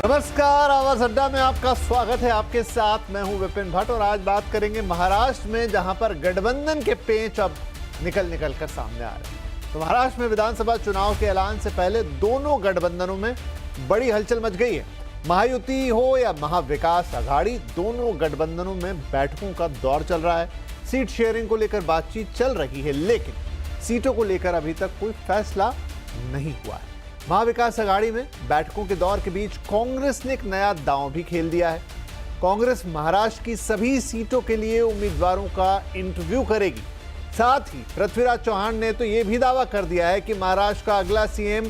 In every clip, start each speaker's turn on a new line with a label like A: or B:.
A: नमस्कार, आवाज अड्डा में आपका स्वागत है। आपके साथ मैं हूं विपिन भट्ट और आज बात करेंगे महाराष्ट्र में, जहां पर गठबंधन के पेंच अब निकल कर सामने आ रहे हैं। तो महाराष्ट्र में विधानसभा चुनाव के ऐलान से पहले दोनों गठबंधनों में बड़ी हलचल मच गई है। महायुति हो या महाविकास आघाड़ी, दोनों गठबंधनों में बैठकों का दौर चल रहा है। सीट शेयरिंग को लेकर बातचीत चल रही है, लेकिन सीटों को लेकर अभी तक कोई फैसला नहीं हुआ है। महाविकास आघाड़ी में बैठकों के दौर के बीच कांग्रेस ने एक नया दांव भी खेल दिया है। कांग्रेस महाराष्ट्र की सभी सीटों के लिए उम्मीदवारों का इंटरव्यू करेगी। साथ ही पृथ्वीराज चौहान ने तो यह भी दावा कर दिया है कि महाराष्ट्र का अगला सीएम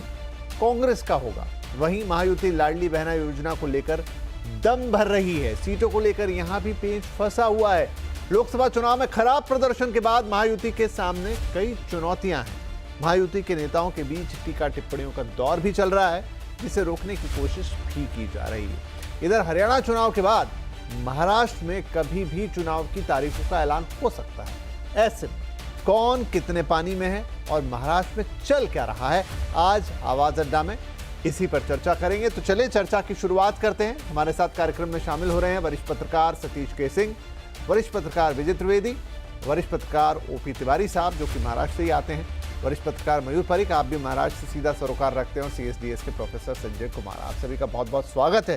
A: कांग्रेस का होगा। वहीं महायुति लाडली बहना योजना को लेकर दम भर रही है। सीटों को लेकर यहां भी पेंच फंसा हुआ है। लोकसभा चुनाव में खराब प्रदर्शन के बाद महायुति के सामने कई चुनौतियां हैं। महायुति के नेताओं के बीच टीका टिप्पणियों का दौर भी चल रहा है, जिसे रोकने की कोशिश भी की जा रही है। इधर हरियाणा चुनाव के बाद महाराष्ट्र में कभी भी चुनाव की तारीखों का ऐलान हो सकता है। ऐसे में कौन कितने पानी में है और महाराष्ट्र में चल क्या रहा है, आज आवाज अड्डा में इसी पर चर्चा करेंगे। तो चलिए चर्चा की शुरुआत करते हैं। हमारे साथ कार्यक्रम में शामिल हो रहे हैं वरिष्ठ पत्रकार सतीश के सिंह, वरिष्ठ पत्रकार विजय त्रिवेदी, वरिष्ठ पत्रकार ओपी तिवारी साहब जो कि महाराष्ट्र से ही आते हैं, वरिष्ठ पत्रकार मयूर परिक, आप भी महाराष्ट्र से सीधा सरोकार रखते हैं, और सीएसडीएस के प्रोफेसर संजय कुमार। आप सभी का बहुत बहुत स्वागत है।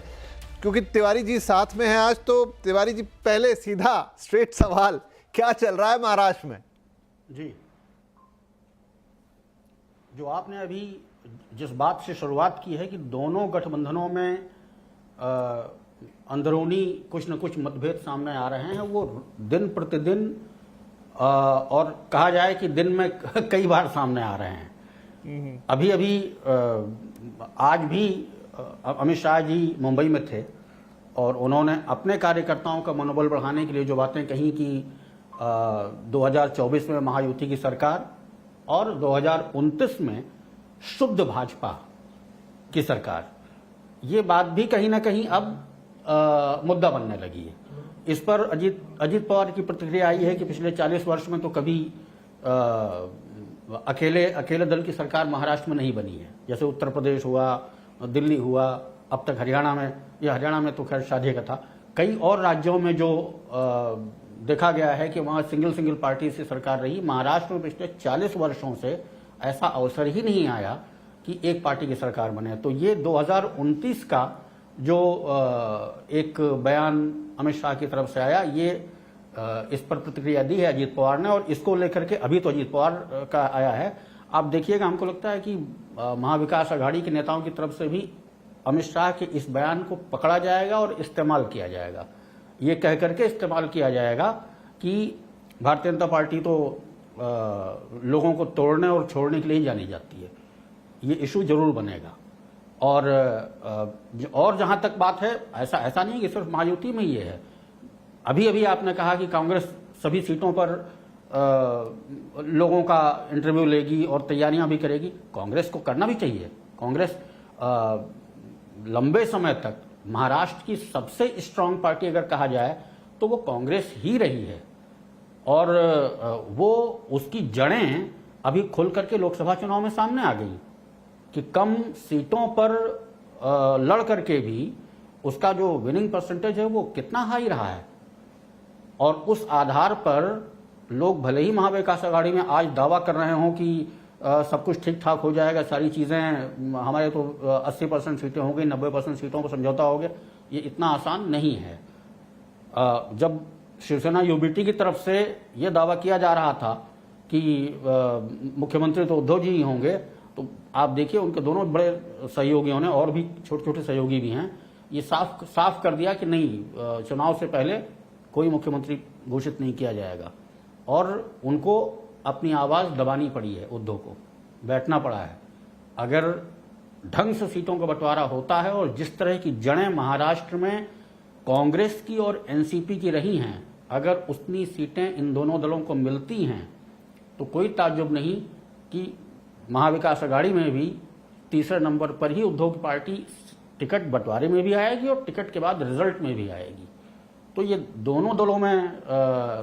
A: क्योंकि तिवारी जी साथ में हैं आज, तो तिवारी जी पहले सीधा स्ट्रेट सवाल, क्या चल रहा है महाराष्ट्र में?
B: जी, जो आपने अभी जिस बात से शुरुआत की है कि दोनों गठबंधनों में अंदरूनी कुछ न कुछ मतभेद सामने आ रहे हैं, वो दिन प्रतिदिन और कहा जाए कि दिन में कई बार सामने आ रहे हैं। अभी आज भी अमित शाह जी मुंबई में थे और उन्होंने अपने कार्यकर्ताओं का मनोबल बढ़ाने के लिए जो बातें कही कि 2024 में महायुति की सरकार और 2029 में शुद्ध भाजपा की सरकार, ये बात भी कहीं ना कहीं अब मुद्दा बनने लगी है। इस पर अजीत पवार की प्रतिक्रिया आई है कि पिछले 40 वर्ष में तो कभी अकेले दल की सरकार महाराष्ट्र में नहीं बनी है। जैसे उत्तर प्रदेश हुआ, दिल्ली हुआ, अब तक हरियाणा में तो खैर शादी का था। कई और राज्यों में जो देखा गया है कि वहाँ सिंगल पार्टी से सरकार रही। महाराष्ट्र में पिछले 40 वर्षों से ऐसा अवसर ही नहीं आया कि एक पार्टी की सरकार बने। तो ये 2029 का जो एक बयान अमित शाह की तरफ से आया, ये इस पर प्रतिक्रिया दी है अजीत पवार ने, और इसको लेकर के अभी तो अजीत पवार का आया है। आप देखिएगा, हमको लगता है कि महाविकास आघाड़ी के नेताओं की तरफ से भी अमित शाह के इस बयान को पकड़ा जाएगा और इस्तेमाल किया जाएगा। ये कह करके इस्तेमाल किया जाएगा कि भारतीय जनता पार्टी तो लोगों को तोड़ने और छोड़ने के लिए ही जानी जाती है। ये इशू जरूर बनेगा। और जहां तक बात है, ऐसा नहीं कि सिर्फ महायुति में ये है। अभी आपने कहा कि कांग्रेस सभी सीटों पर लोगों का इंटरव्यू लेगी और तैयारियां भी करेगी। कांग्रेस को करना भी चाहिए। कांग्रेस लंबे समय तक महाराष्ट्र की सबसे स्ट्रांग पार्टी अगर कहा जाए तो वो कांग्रेस ही रही है, और वो उसकी जड़ें अभी खुल करके लोकसभा चुनाव में सामने आ गई कि कम सीटों पर लड़ करके भी उसका जो विनिंग परसेंटेज है वो कितना हाई रहा है। और उस आधार पर लोग भले ही महाविकास आघाड़ी में आज दावा कर रहे हों कि सब कुछ ठीक ठाक हो जाएगा, सारी चीज़ें हमारे तो 80% सीटें हो गई, 90% सीटों पर समझौता हो गया, ये इतना आसान नहीं है। जब शिवसेना यूबीटी की तरफ से ये दावा किया जा रहा था कि मुख्यमंत्री तो उद्धव जी ही होंगे, तो आप देखिए उनके दोनों बड़े सहयोगियों ने, और भी छोटे छोटे सहयोगी भी हैं, ये साफ कर दिया कि नहीं, चुनाव से पहले कोई मुख्यमंत्री घोषित नहीं किया जाएगा। और उनको अपनी आवाज़ दबानी पड़ी है, उद्धव को बैठना पड़ा है। अगर ढंग से सीटों का बंटवारा होता है और जिस तरह की जड़ें महाराष्ट्र में कांग्रेस की और एनसीपी की रही हैं, अगर उतनी सीटें इन दोनों दलों को मिलती हैं तो कोई ताज्जुब नहीं कि महाविकास आघाड़ी में भी तीसरे नंबर पर ही उद्धव की पार्टी टिकट बंटवारे में भी आएगी और टिकट के बाद रिजल्ट में भी आएगी। तो ये दोनों दलों में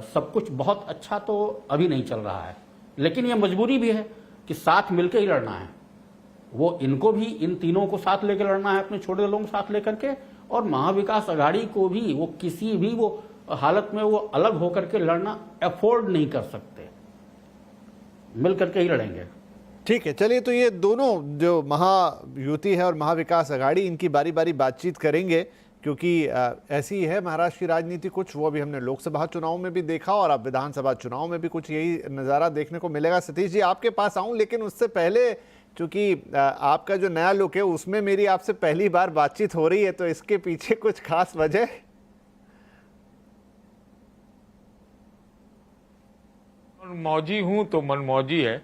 B: सब कुछ बहुत अच्छा तो अभी नहीं चल रहा है, लेकिन ये मजबूरी भी है कि साथ मिलकर ही लड़ना है। वो इनको भी इन तीनों को साथ लेकर लड़ना है, अपने छोटे दलों को साथ लेकर के, और महाविकास अघाड़ी को भी वो किसी भी वो हालत में वो अलग होकर के लड़ना अफोर्ड नहीं कर सकते, मिल करके ही लड़ेंगे।
A: ठीक है, चलिए, तो ये दोनों जो महायुति है और महाविकास अघाड़ी, इनकी बारी बारी बातचीत करेंगे, क्योंकि ऐसी है महाराष्ट्र की राजनीति। कुछ वो भी हमने लोकसभा चुनाव में भी देखा और अब विधानसभा चुनाव में भी कुछ यही नज़ारा देखने को मिलेगा। सतीश जी, आपके पास आऊं, लेकिन उससे पहले चूंकि आपका जो नया लुक है उसमें मेरी आपसे पहली बार बातचीत हो रही है, तो इसके पीछे कुछ खास वजह?
C: मौजी हूं तो मनमौजी है।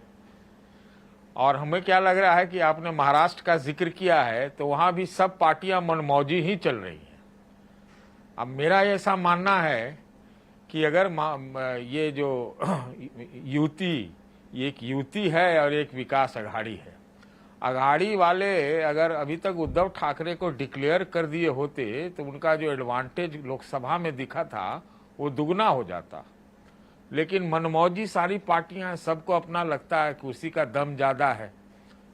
C: और हमें क्या लग रहा है कि आपने महाराष्ट्र का जिक्र किया है तो वहां भी सब पार्टियां मनमौजी ही चल रही हैं। अब मेरा ऐसा मानना है कि अगर ये जो युति, एक युति है और एक विकास अघाड़ी है, अघाड़ी वाले अगर अभी तक उद्धव ठाकरे को डिक्लेयर कर दिए होते तो उनका जो एडवांटेज लोकसभा में दिखा था वो दुगना हो जाता। लेकिन मनमौजी सारी पार्टियां हैं, सबको अपना लगता है कि उसी का दम ज्यादा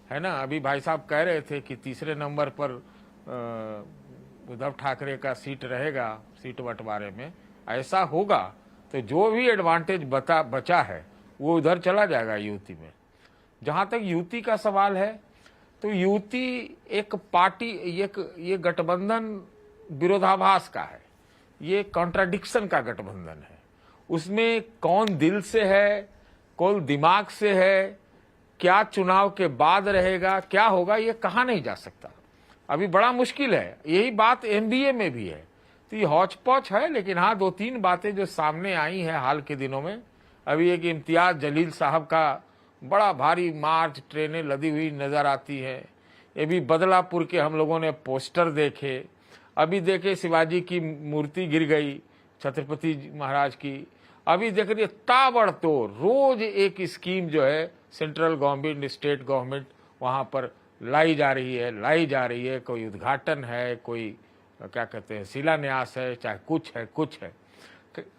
C: है ना। अभी भाई साहब कह रहे थे कि तीसरे नंबर पर उद्धव ठाकरे का सीट रहेगा सीट बंटवारे में। ऐसा होगा तो जो भी एडवांटेज बचा है वो उधर चला जाएगा यूटी में। जहां तक यूटी का सवाल है तो यूटी एक पार्टी, ये गठबंधन विरोधाभास का है, ये कॉन्ट्राडिक्शन का गठबंधन है। उसमें कौन दिल से है, कौन दिमाग से है, क्या चुनाव के बाद रहेगा, क्या होगा, ये कहा नहीं जा सकता। अभी बड़ा मुश्किल है। यही बात एमबीए में भी है। तो ये हौच पौच है। लेकिन हाँ, दो तीन बातें जो सामने आई हैं हाल के दिनों में, अभी एक इम्तियाज जलील साहब का बड़ा भारी मार्च, ट्रेनें लदी हुई नजर आती है। ये भी बदलापुर के हम लोगों ने पोस्टर देखे। अभी देखे शिवाजी की मूर्ति गिर गई, छत्रपति महाराज की। अभी देख रही है ताबड़तोड़ रोज एक स्कीम जो है सेंट्रल गवर्नमेंट, स्टेट गवर्नमेंट वहां पर लाई जा रही है। कोई उद्घाटन है, कोई क्या कहते हैं शिलान्यास है, चाहे कुछ है।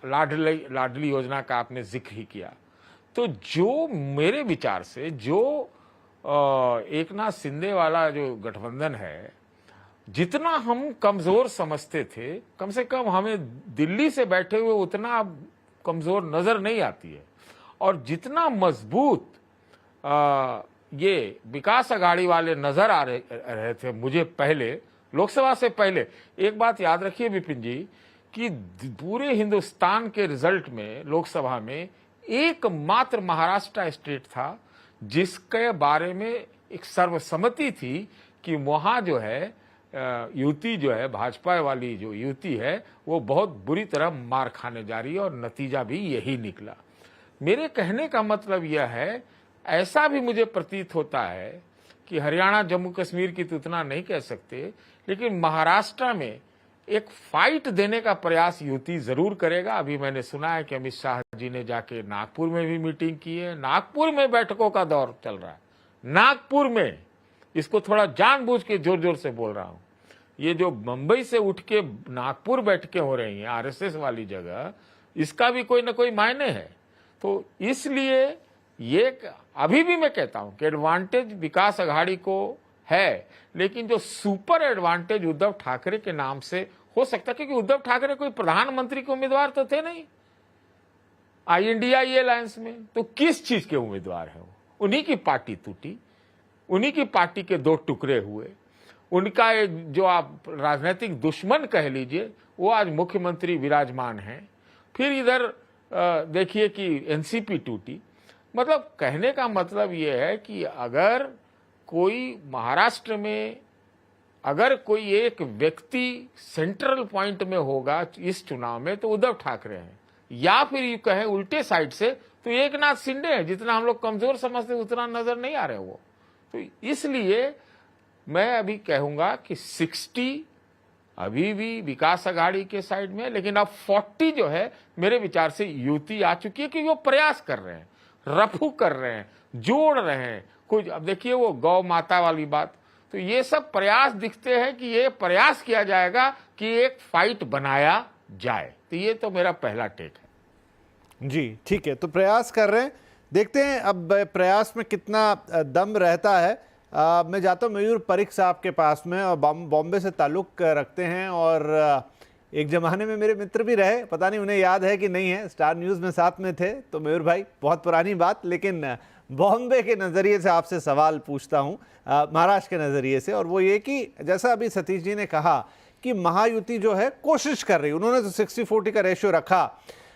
C: लाडली योजना का आपने जिक्र ही किया। तो जो मेरे विचार से जो एकनाथ शिंदे वाला जो गठबंधन है, जितना हम कमजोर समझते थे, कम से कम हमें दिल्ली से बैठे हुए उतना कमजोर नजर नहीं आती है। और जितना मजबूत ये विकास अघाड़ी वाले नजर आ रहे थे मुझे पहले, लोकसभा से पहले, एक बात याद रखिए विपिन जी कि पूरे हिंदुस्तान के रिजल्ट में लोकसभा में एकमात्र महाराष्ट्र स्टेट था जिसके बारे में एक सर्वसम्मति थी कि वहां जो है युति जो है, भाजपा वाली जो युति है, वो बहुत बुरी तरह मार खाने जा रही है और नतीजा भी यही निकला। मेरे कहने का मतलब यह है, ऐसा भी मुझे प्रतीत होता है कि हरियाणा जम्मू कश्मीर की तो उतना नहीं कह सकते, लेकिन महाराष्ट्र में एक फाइट देने का प्रयास युति जरूर करेगा। अभी मैंने सुना है कि अमित शाह जी ने जाके नागपुर में भी मीटिंग की है। नागपुर में बैठकों का दौर चल रहा है। नागपुर में, इसको थोड़ा जानबूझ के जोर जोर से बोल रहा हूं, ये जो मुंबई से उठ के नागपुर बैठकें हो रही हैं आरएसएस वाली जगह, इसका भी कोई ना कोई मायने है। तो इसलिए ये अभी भी मैं कहता हूं कि एडवांटेज विकास अघाड़ी को है, लेकिन जो सुपर एडवांटेज उद्धव ठाकरे के नाम से हो सकता है, क्योंकि उद्धव ठाकरे कोई प्रधानमंत्री के उम्मीदवार तो थे नहीं INDIA अलायंस में। तो किस चीज के उम्मीदवार है वो? उन्हीं की पार्टी टूटी, उन्हीं की पार्टी के दो टुकड़े हुए। उनका एक जो आप राजनीतिक दुश्मन कह लीजिए, वो आज मुख्यमंत्री विराजमान है। फिर इधर देखिए कि एनसीपी टूटी। मतलब कहने का मतलब यह है कि अगर कोई महाराष्ट्र में, अगर कोई एक व्यक्ति सेंट्रल पॉइंट में होगा इस चुनाव में तो उद्धव ठाकरे हैं, या फिर ये कहें उल्टे साइड से तो एकनाथ शिंदे है। जितना हम लोग कमजोर समझते उतना नजर नहीं आ रहे वो। तो इसलिए मैं अभी कहूंगा कि 60 अभी भी विकास अघाड़ी के साइड में, लेकिन अब 40 जो है मेरे विचार से युति आ चुकी है, क्योंकि वो प्रयास कर रहे हैं, रफू कर रहे हैं, जोड़ रहे हैं कुछ। अब देखिए वो गौ माता वाली बात, तो ये सब प्रयास दिखते हैं कि ये प्रयास किया जाएगा कि एक फाइट बनाया जाए। तो ये तो मेरा पहला टेक है।
A: जी ठीक है, तो प्रयास कर रहे हैं, देखते हैं अब प्रयास में कितना दम रहता है। मैं जाता हूँ मयूर परिक साहब के पास में, और बॉम्बे से ताल्लुक़ रखते हैं, और एक ज़माने में मेरे मित्र भी रहे, पता नहीं उन्हें याद है कि नहीं है, स्टार न्यूज़ में साथ में थे। तो मयूर भाई, बहुत पुरानी बात, लेकिन बॉम्बे के नज़रिए से आपसे सवाल पूछता हूँ, महाराष्ट्र के नज़रिए से, और वो ये कि जैसा अभी सतीश जी ने कहा कि महायुति जो है कोशिश कर रही, उन्होंने तो 60-40 का रेशियो रखा।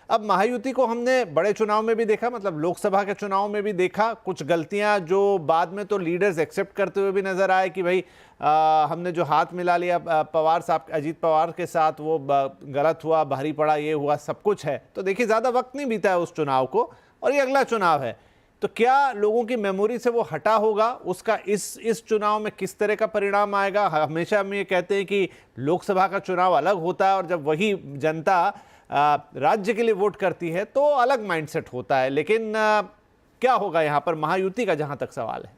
A: अब महायुति को हमने बड़े चुनाव में भी देखा, मतलब लोकसभा के चुनाव में भी देखा, कुछ गलतियां जो बाद में तो लीडर्स एक्सेप्ट करते हुए भी नजर आए कि भाई हमने जो हाथ मिला लिया पवार साहब, अजीत पवार के साथ, वो गलत हुआ, भारी पड़ा, ये हुआ, सब कुछ है। तो देखिए ज़्यादा वक्त नहीं बीता है उस चुनाव को, और ये अगला चुनाव है। तो क्या लोगों की मेमोरी से वो हटा होगा? उसका इस चुनाव में किस तरह का परिणाम आएगा? हमेशा हम ये कहते हैं कि लोकसभा का चुनाव अलग होता है, और जब वही जनता राज्य के लिए वोट करती है तो अलग माइंडसेट होता है, लेकिन क्या होगा यहाँ पर महायुति का, जहां तक सवाल है?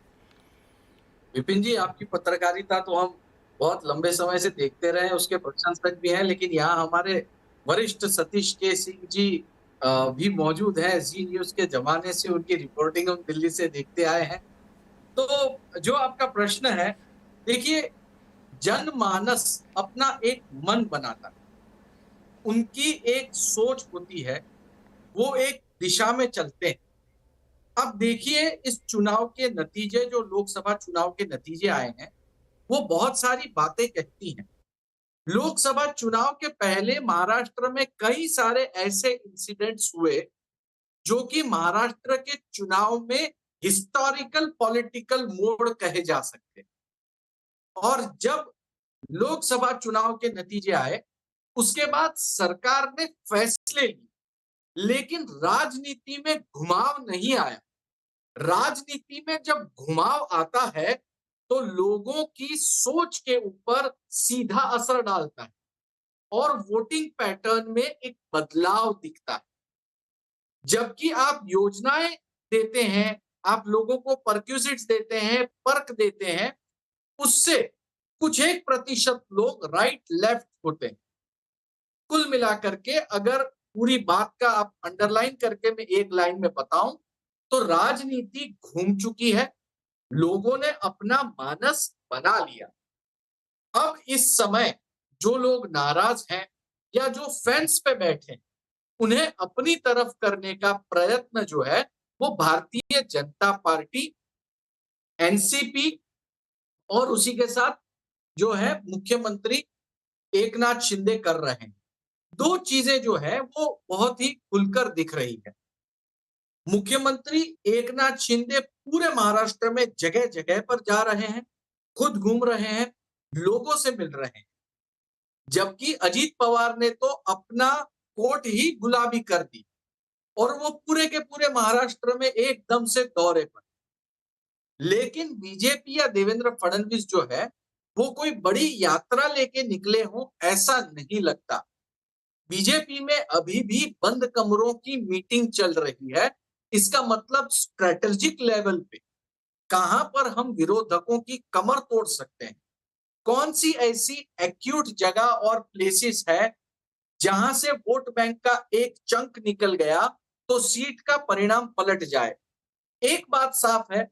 D: विपिन जी, आपकी पत्रकारिता तो हम बहुत लंबे समय से देखते रहे, उसके प्रशंसक भी हैं, लेकिन यहाँ हमारे वरिष्ठ सतीश के सिंह जी भी मौजूद हैं। जी न्यूज के जमाने से उनकी रिपोर्टिंग हम दिल्ली से देखते आए हैं। तो जो आपका प्रश्न है, देखिए, जनमानस अपना एक मन बनाता है, उनकी एक सोच होती है, वो एक दिशा में चलते हैं। अब देखिए, इस चुनाव के नतीजे, जो लोकसभा चुनाव के नतीजे आए हैं, वो बहुत सारी बातें कहती हैं। लोकसभा चुनाव के पहले महाराष्ट्र में कई सारे ऐसे इंसिडेंट्स हुए जो कि महाराष्ट्र के चुनाव में हिस्टोरिकल पॉलिटिकल मोड़ कहे जा सकते हैं। और जब लोकसभा चुनाव के नतीजे आए, उसके बाद सरकार ने फैसले लिए, लेकिन राजनीति में घुमाव नहीं आया। राजनीति में जब घुमाव आता है तो लोगों की सोच के ऊपर सीधा असर डालता है, और वोटिंग पैटर्न में एक बदलाव दिखता है। जबकि आप योजनाएं देते हैं, आप लोगों को परक्यूसिट्स देते हैं, पर्क देते हैं, उससे कुछ 1% लोग राइट लेफ्ट होते हैं। कुल मिलाकर के अगर पूरी बात का आप अंडरलाइन करके मैं एक लाइन में बताऊं, तो राजनीति घूम चुकी है, लोगों ने अपना मानस बना लिया। अब इस समय जो लोग नाराज हैं या जो फेंस पे बैठे हैं, उन्हें अपनी तरफ करने का प्रयत्न जो है वो भारतीय जनता पार्टी, एनसीपी और उसी के साथ जो है मुख्यमंत्री एकनाथ शिंदे कर रहे हैं। दो चीजें जो है वो बहुत ही खुलकर दिख रही है। मुख्यमंत्री एकनाथ शिंदे पूरे महाराष्ट्र में जगह जगह पर जा रहे हैं, खुद घूम रहे हैं, लोगों से मिल रहे हैं, जबकि अजीत पवार ने तो अपना कोट ही गुलाबी कर दी और वो पूरे के पूरे महाराष्ट्र में एकदम से दौरे पर। लेकिन बीजेपी या देवेंद्र फडणवीस जो है वो कोई बड़ी यात्रा लेके निकले हों, ऐसा नहीं लगता। बीजेपी में अभी भी बंद कमरों की मीटिंग चल रही है। इसका मतलब स्ट्रेटेजिक लेवल पे कहां पर हम विरोधकों की कमर तोड़ सकते हैं, कौन सी ऐसी एक्यूट जगह और प्लेसेस है जहां से वोट बैंक का एक चंक निकल गया तो सीट का परिणाम पलट जाए। एक बात साफ है,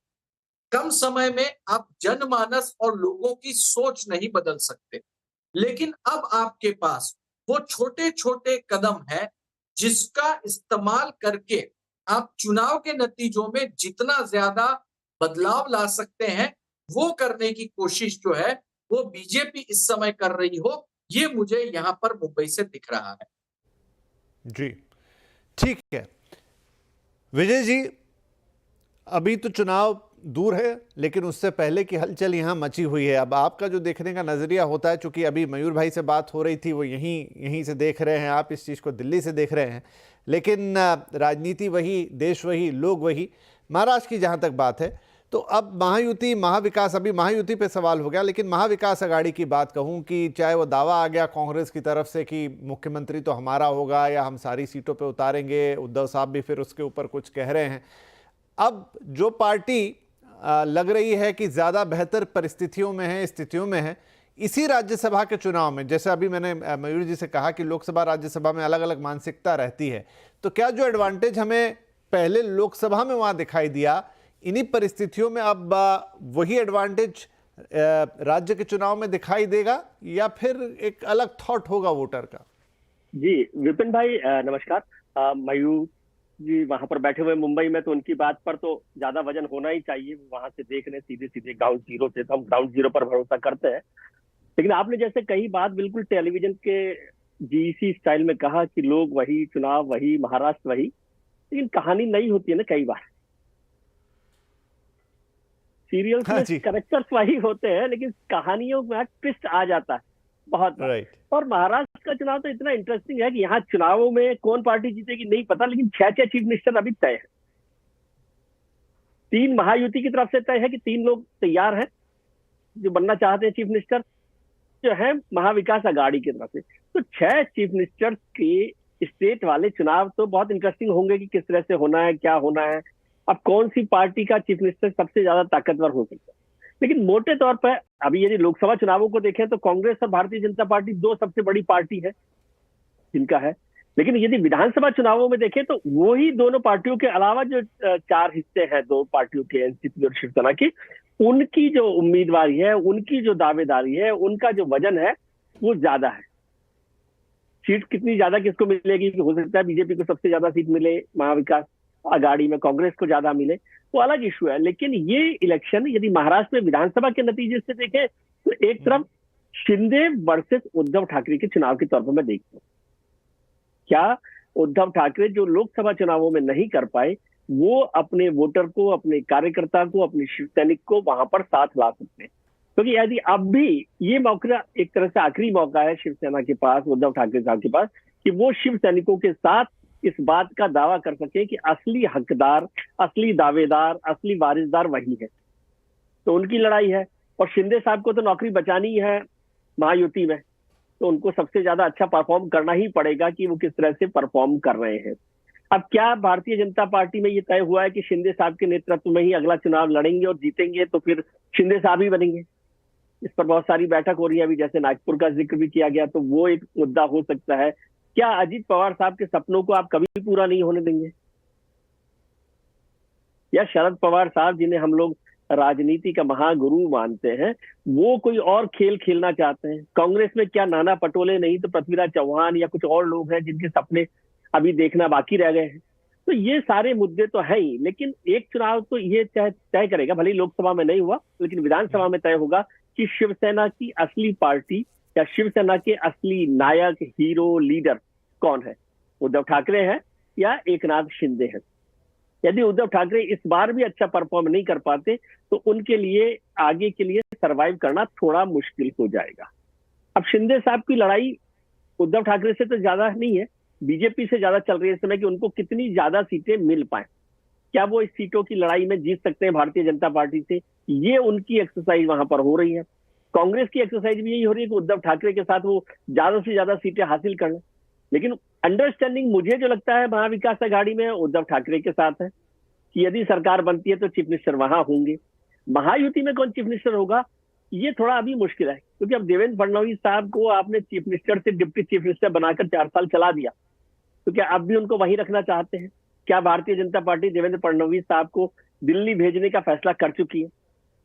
D: कम समय में आप जनमानस और लोगों की सोच नहीं बदल सकते, लेकिन अब आपके पास वो छोटे छोटे कदम है जिसका इस्तेमाल करके आप चुनाव के नतीजों में जितना ज्यादा बदलाव ला सकते हैं, वो करने की कोशिश जो है वो बीजेपी इस समय कर रही हो, ये मुझे यहां पर मुंबई से दिख रहा है।
A: जी ठीक है विजय जी, अभी तो चुनाव दूर है, लेकिन उससे पहले की हलचल यहाँ मची हुई है। अब आपका जो देखने का नज़रिया होता है, चूंकि अभी मयूर भाई से बात हो रही थी, वो यहीं से देख रहे हैं, आप इस चीज़ को दिल्ली से देख रहे हैं, लेकिन राजनीति वही, देश वही, लोग वही। महाराष्ट्र की जहाँ तक बात है, तो अब महायुति, महाविकास, अभी महायुति पे सवाल हो गया, लेकिन महाविकास अघाड़ी की बात कहूँ कि चाहे वो दावा आ गया कांग्रेस की तरफ से कि मुख्यमंत्री तो हमारा होगा या हम सारी सीटों पे उतारेंगे, उद्धव साहब भी फिर उसके ऊपर कुछ कह रहे हैं। अब जो पार्टी लग रही है कि ज़्यादा बेहतर परिस्थितियों में है, स्थितियों में है, इसी राज्यसभा के चुनाव में, जैसे अभी मैंने मयूर जी से कहा कि लोकसभा राज्यसभा में अलग अलग मानसिकता रहती है, तो क्या जो एडवांटेज हमें पहले लोकसभा में वहाँ दिखाई दिया, इन्हीं परिस्थितियों में अब वही एडवांटेज राज्य के चुनाव में दिखाई देगा या फिर एक अलग थॉट होगा वोटर का?
E: जी विपिन भाई नमस्कार। मयूर जी वहां पर बैठे हुए मुंबई में, तो उनकी बात पर तो ज्यादा वजन होना ही चाहिए। वहां से देख रहे सीधे सीधे ग्राउंड जीरो से, तो हम ग्राउंड जीरो पर भरोसा करते हैं। लेकिन आपने जैसे कही बात बिल्कुल टेलीविजन के जीसी स्टाइल में कहा कि लोग वही, चुनाव वही, महाराष्ट्र वही, लेकिन कहानी नहीं होती है ना। कई बार सीरियल्स में कैरेक्टर्स वही होते हैं, लेकिन कहानियों में ट्विस्ट आ जाता है बहुत बार। और महाराष्ट्र का चुनाव तो इतना इंटरेस्टिंग है कि यहाँ चुनावों में कौन पार्टी जीतेगी नहीं पता, लेकिन 6 चीफ मिनिस्टर अभी तय है। 3 महायुति की तरफ से तय है कि 3 लोग तैयार हैं जो बनना चाहते हैं चीफ मिनिस्टर, जो है महाविकास अघाड़ी की तरफ से। तो 6 चीफ मिनिस्टर के स्टेट वाले चुनाव तो बहुत इंटरेस्टिंग होंगे कि किस तरह से होना है, क्या होना है। अब कौन सी पार्टी का चीफ मिनिस्टर सबसे ज्यादा ताकतवर हो सकता है। लेकिन मोटे तौर पर अभी यदि लोकसभा चुनावों को देखें तो कांग्रेस और भारतीय जनता पार्टी 2 सबसे बड़ी पार्टी है जिनका है। लेकिन यदि विधानसभा चुनावों में देखें तो वही दोनों पार्टियों के अलावा जो 4 हिस्से हैं 2 पार्टियों के, एनसीपी और शिवसेना की, उनकी जो उम्मीदवारी है, उनकी जो दावेदारी है, उनका जो वजन है वो ज्यादा है। सीट कितनी ज्यादा किसको मिलेगी, हो सकता है बीजेपी को सबसे ज्यादा सीट मिले, महाविकास अघाड़ी में कांग्रेस को ज्यादा मिले, वो अलग इशू है। लेकिन ये इलेक्शन यदि महाराष्ट्र में विधानसभा के नतीजे से देखें तो एक तरफ शिंदे वर्सेस उद्धव ठाकरे के चुनाव के तौर पर मैं देखता हूँ। क्या उद्धव ठाकरे जो लोकसभा चुनावों में नहीं कर पाए, वो अपने वोटर को, अपने कार्यकर्ता को, अपने शिव सैनिक को वहां पर साथ ला सकते हैं? क्योंकि यदि अब भी ये मौका एक तरह से आखिरी मौका है शिवसेना के पास, उद्धव ठाकरे साहब के पास, कि वो शिव सैनिकों के साथ इस बात का दावा कर सके कि असली हकदार, असली दावेदार, असली वारिसदार वही है। तो उनकी लड़ाई है। और शिंदे साहब को तो नौकरी बचानी है महायुति में, तो उनको सबसे ज्यादा अच्छा परफॉर्म करना ही पड़ेगा कि वो किस तरह से परफॉर्म कर रहे हैं। अब क्या भारतीय जनता पार्टी में ये तय हुआ है कि शिंदे साहब के नेतृत्व में ही अगला चुनाव लड़ेंगे और जीतेंगे, तो फिर शिंदे साहब ही बनेंगे? इस पर बहुत सारी बैठक हो रही है अभी, जैसे नागपुर का जिक्र भी किया गया, तो वो एक मुद्दा हो सकता है। क्या अजीत पवार साहब के सपनों को आप कभी भी पूरा नहीं होने देंगे? या शरद पवार साहब, जिन्हें हम लोग राजनीति का महागुरु मानते हैं, वो कोई और खेल खेलना चाहते हैं? कांग्रेस में क्या नाना पटोले नहीं तो पृथ्वीराज चौहान या कुछ और लोग हैं जिनके सपने अभी देखना बाकी रह गए हैं? तो ये सारे मुद्दे तो है ही। लेकिन एक चुनाव तो ये तय करेगा, भले ही लोकसभा में नहीं हुआ, लेकिन विधानसभा में तय होगा कि शिवसेना की असली पार्टी या शिवसेना के असली नायक, हीरो, लीडर कौन है? उद्धव ठाकरे हैं या एकनाथ शिंदे हैं? यदि उद्धव ठाकरे इस बार भी अच्छा परफॉर्म नहीं कर पाते तो उनके लिए आगे के लिए सरवाइव करना थोड़ा मुश्किल हो जाएगा। अब शिंदे साहब की लड़ाई उद्धव ठाकरे से तो ज्यादा नहीं है, बीजेपी से ज्यादा चल रही है इस समय कि उनको कितनी ज्यादा सीटें मिल पाए। क्या वो इस सीटों की लड़ाई में जीत सकते हैं भारतीय जनता पार्टी से? ये उनकी एक्सरसाइज वहां पर हो रही है। कांग्रेस की एक्सरसाइज भी यही हो रही है कि उद्धव ठाकरे के साथ वो ज्यादा से ज्यादा सीटें हासिल कर लें। लेकिन अंडरस्टैंडिंग मुझे जो लगता है महाविकास अघाड़ी में उद्धव ठाकरे के साथ है कि यदि सरकार बनती है तो चीफ मिनिस्टर वहां होंगे। महायुति में कौन चीफ मिनिस्टर होगा ये थोड़ा अभी मुश्किल है, क्योंकि अब देवेंद्र फडणवीस साहब को आपने चीफ मिनिस्टर से डिप्टी चीफ मिनिस्टर बनाकर 4 साल चला दिया, तो क्या अब भी उनको वहीं रखना चाहते हैं? क्या भारतीय जनता पार्टी देवेंद्र फडणवीस साहब को दिल्ली भेजने का फैसला कर चुकी है?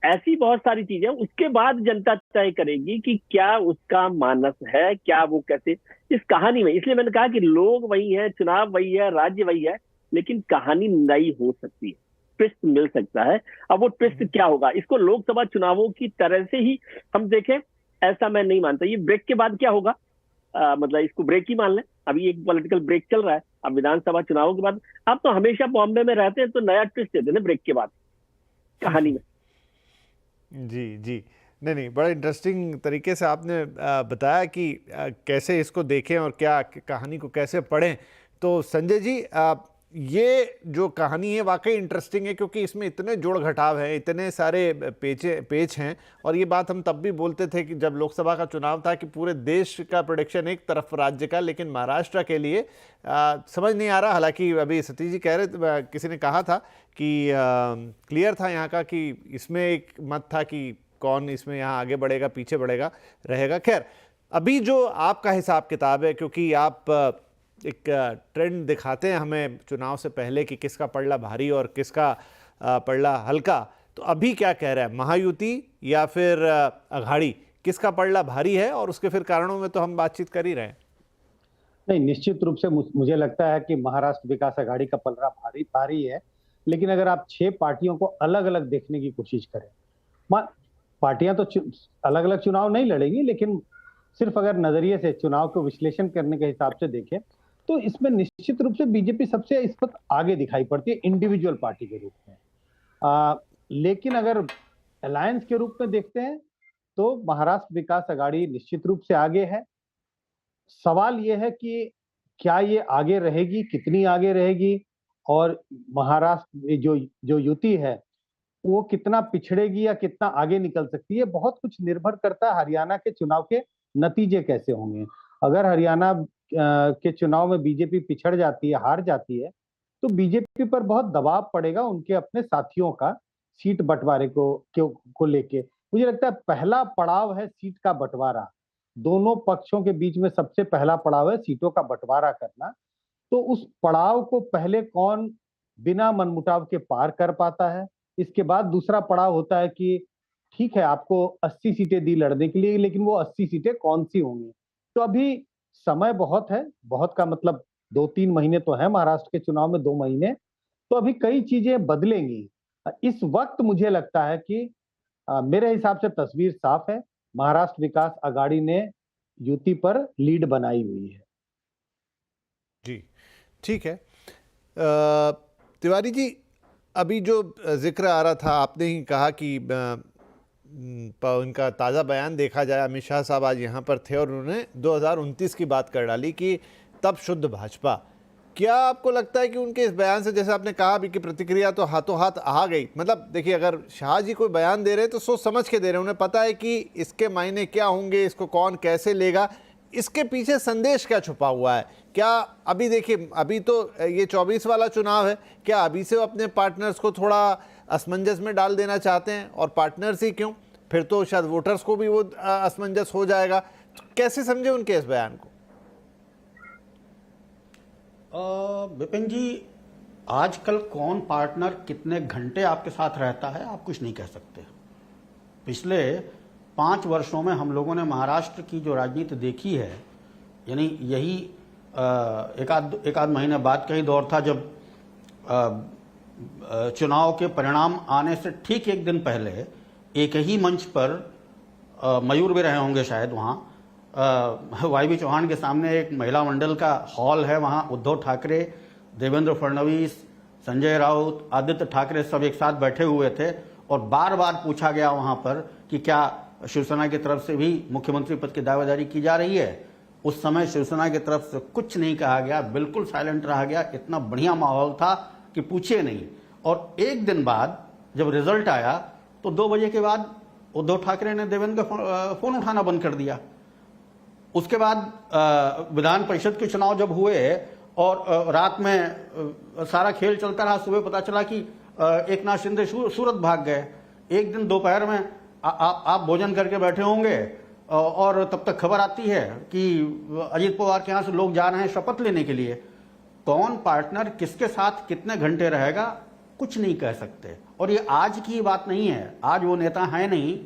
E: ऐसी बहुत सारी चीजें, उसके बाद जनता तय करेगी कि क्या उसका मानस है, क्या वो कैसे इस कहानी में। इसलिए मैंने कहा कि लोग वही है, चुनाव वही है, राज्य वही है, लेकिन कहानी नई हो सकती है, ट्विस्ट मिल सकता है। अब वो ट्विस्ट क्या होगा, इसको लोकसभा चुनावों की तरह से ही हम देखें, ऐसा मैं नहीं मानता। ये ब्रेक के बाद क्या होगा, मतलब इसको ब्रेक ही मान लें, अभी एक पॉलिटिकल ब्रेक चल रहा है। अब विधानसभा चुनावों के बाद, आप तो हमेशा बॉम्बे में रहते हैं तो नया ट्विस्ट देते हैं ब्रेक के बाद कहानी में।
A: जी जी, नहीं, बड़ा इंटरेस्टिंग तरीके से आपने बताया कि कैसे इसको देखें और क्या कहानी को कैसे पढ़ें। तो संजय जी, ये जो कहानी है वाकई इंटरेस्टिंग है, क्योंकि इसमें इतने जोड़ घटाव हैं, इतने सारे पेच हैं। और ये बात हम तब भी बोलते थे कि जब लोकसभा का चुनाव था कि पूरे देश का प्रेडिक्शन एक तरफ राज्य का, लेकिन महाराष्ट्र के लिए समझ नहीं आ रहा। हालांकि अभी सतीश जी कह रहे, किसी ने कहा था कि क्लियर था यहाँ का कि इसमें एक मत था कि कौन इसमें यहाँ आगे बढ़ेगा, पीछे बढ़ेगा, रहेगा। खैर, अभी जो आपका हिसाब किताब है, क्योंकि आप एक ट्रेंड दिखाते हैं हमें चुनाव से पहले कि किसका पलड़ा भारी और किसका पड़ला हल्का, तो अभी क्या कह रहा है, महायुति या फिर अघाड़ी, किसका पड़ला भारी है? और उसके फिर कारणों में तो हम बातचीत कर ही रहे हैं।
F: नहीं, निश्चित रूप से मुझे लगता है कि महाराष्ट्र विकास आघाड़ी का पलड़ा भारी है। लेकिन अगर आप 6 पार्टियों को अलग अलग देखने की कोशिश करें, पार्टियां तो अलग अलग चुनाव नहीं लड़ेंगी, लेकिन सिर्फ अगर नजरिए से चुनाव को विश्लेषण करने के हिसाब से देखें तो इसमें निश्चित रूप से बीजेपी सबसे इस वक्त आगे दिखाई पड़ती है इंडिविजुअल पार्टी के रूप में। लेकिन अगर अलायंस के रूप में देखते हैं तो महाराष्ट्र विकास आघाड़ी निश्चित रूप से आगे है। सवाल यह है कि क्या ये आगे रहेगी, कितनी आगे रहेगी, और महाराष्ट्र में जो युति है वो कितना पिछड़ेगी या कितना आगे निकल सकती है। बहुत कुछ निर्भर करता है हरियाणा के चुनाव के नतीजे कैसे होंगे। अगर हरियाणा के चुनाव में बीजेपी पिछड़ जाती है, हार जाती है, तो बीजेपी पर बहुत दबाव पड़ेगा उनके अपने साथियों का सीट बंटवारे को लेके। मुझे लगता है पहला पड़ाव है सीट का बंटवारा। दोनों पक्षों के बीच में सबसे पहला पड़ाव है सीटों का बंटवारा करना। तो उस पड़ाव को पहले कौन बिना मनमुटाव के पार कर पाता है, इसके बाद दूसरा पड़ाव होता है कि ठीक है आपको 80 सीटें दी लड़ने के लिए, लेकिन वो 80 सीटें कौन सी होंगी। तो अभी समय बहुत है, बहुत का मतलब 2-3 महीने तो है, महाराष्ट्र के चुनाव में 2 महीने, तो अभी कई चीजें बदलेंगी। इस वक्त मुझे लगता है कि मेरे हिसाब से तस्वीर साफ है, महाराष्ट्र विकास आघाड़ी ने युति पर लीड बनाई हुई है।
A: जी ठीक है। तिवारी जी, अभी जो जिक्र आ रहा था, आपने ही कहा कि उनका ताज़ा बयान देखा जाए, अमित शाह साहब आज यहाँ पर थे और उन्होंने 2029 की बात कर डाली कि तब शुद्ध भाजपा। क्या आपको लगता है कि उनके इस बयान से, जैसे आपने कहा अभी, की प्रतिक्रिया तो हाथों हाथ आ गई? मतलब देखिए, अगर शाह जी कोई बयान दे रहे हैं तो सोच समझ के दे रहे हैं, उन्हें पता है कि इसके मायने क्या होंगे, इसको कौन कैसे लेगा, इसके पीछे संदेश क्या छुपा हुआ है। क्या अभी देखिए, अभी तो ये 24 वाला चुनाव है, क्या अभी से वो अपने पार्टनर्स को थोड़ा असमंजस में डाल देना चाहते हैं? और पार्टनर्स ही क्यों, फिर तो शायद वोटर्स को भी वो असमंजस हो जाएगा। तो कैसे समझे उनके इस बयान को?
B: विपिन जी, आजकल कौन पार्टनर कितने घंटे आपके साथ रहता है आप कुछ नहीं कह सकते। पिछले 5 वर्षों में हम लोगों ने महाराष्ट्र की जो राजनीति देखी है, यानी यही एक आध महीने बाद का ही दौर था जब चुनाव के परिणाम आने से ठीक एक दिन पहले एक ही मंच पर, मयूर भी रहे होंगे शायद वहाँ, वाई बी चौहान के सामने एक महिला मंडल का हॉल है, वहाँ उद्धव ठाकरे, देवेंद्र फडणवीस, संजय राउत, आदित्य ठाकरे सब एक साथ बैठे हुए थे और बार बार पूछा गया वहाँ पर कि क्या शिवसेना की तरफ से भी मुख्यमंत्री पद की दावेदारी की जा रही है। उस समय शिवसेना की तरफ से कुछ नहीं कहा गया, बिल्कुल साइलेंट रहा गया। इतना बढ़िया माहौल था कि पूछिए नहीं। और एक दिन बाद जब रिजल्ट आया तो 2 बजे के बाद उद्धव ठाकरे ने देवेंद्र का फोन उठाना बंद कर दिया। उसके बाद विधान परिषद के चुनाव जब हुए और रात में सारा खेल चलता रहा, सुबह पता चला कि एकनाथ शिंदे सूरत भाग गए। एक दिन दोपहर में आप भोजन करके बैठे होंगे और तब तक खबर आती है कि अजीत पवार के यहाँ से लोग जा रहे हैं शपथ लेने के लिए। कौन पार्टनर किसके साथ कितने घंटे रहेगा कुछ नहीं कह सकते। और ये आज की बात नहीं है, आज वो नेता है नहीं,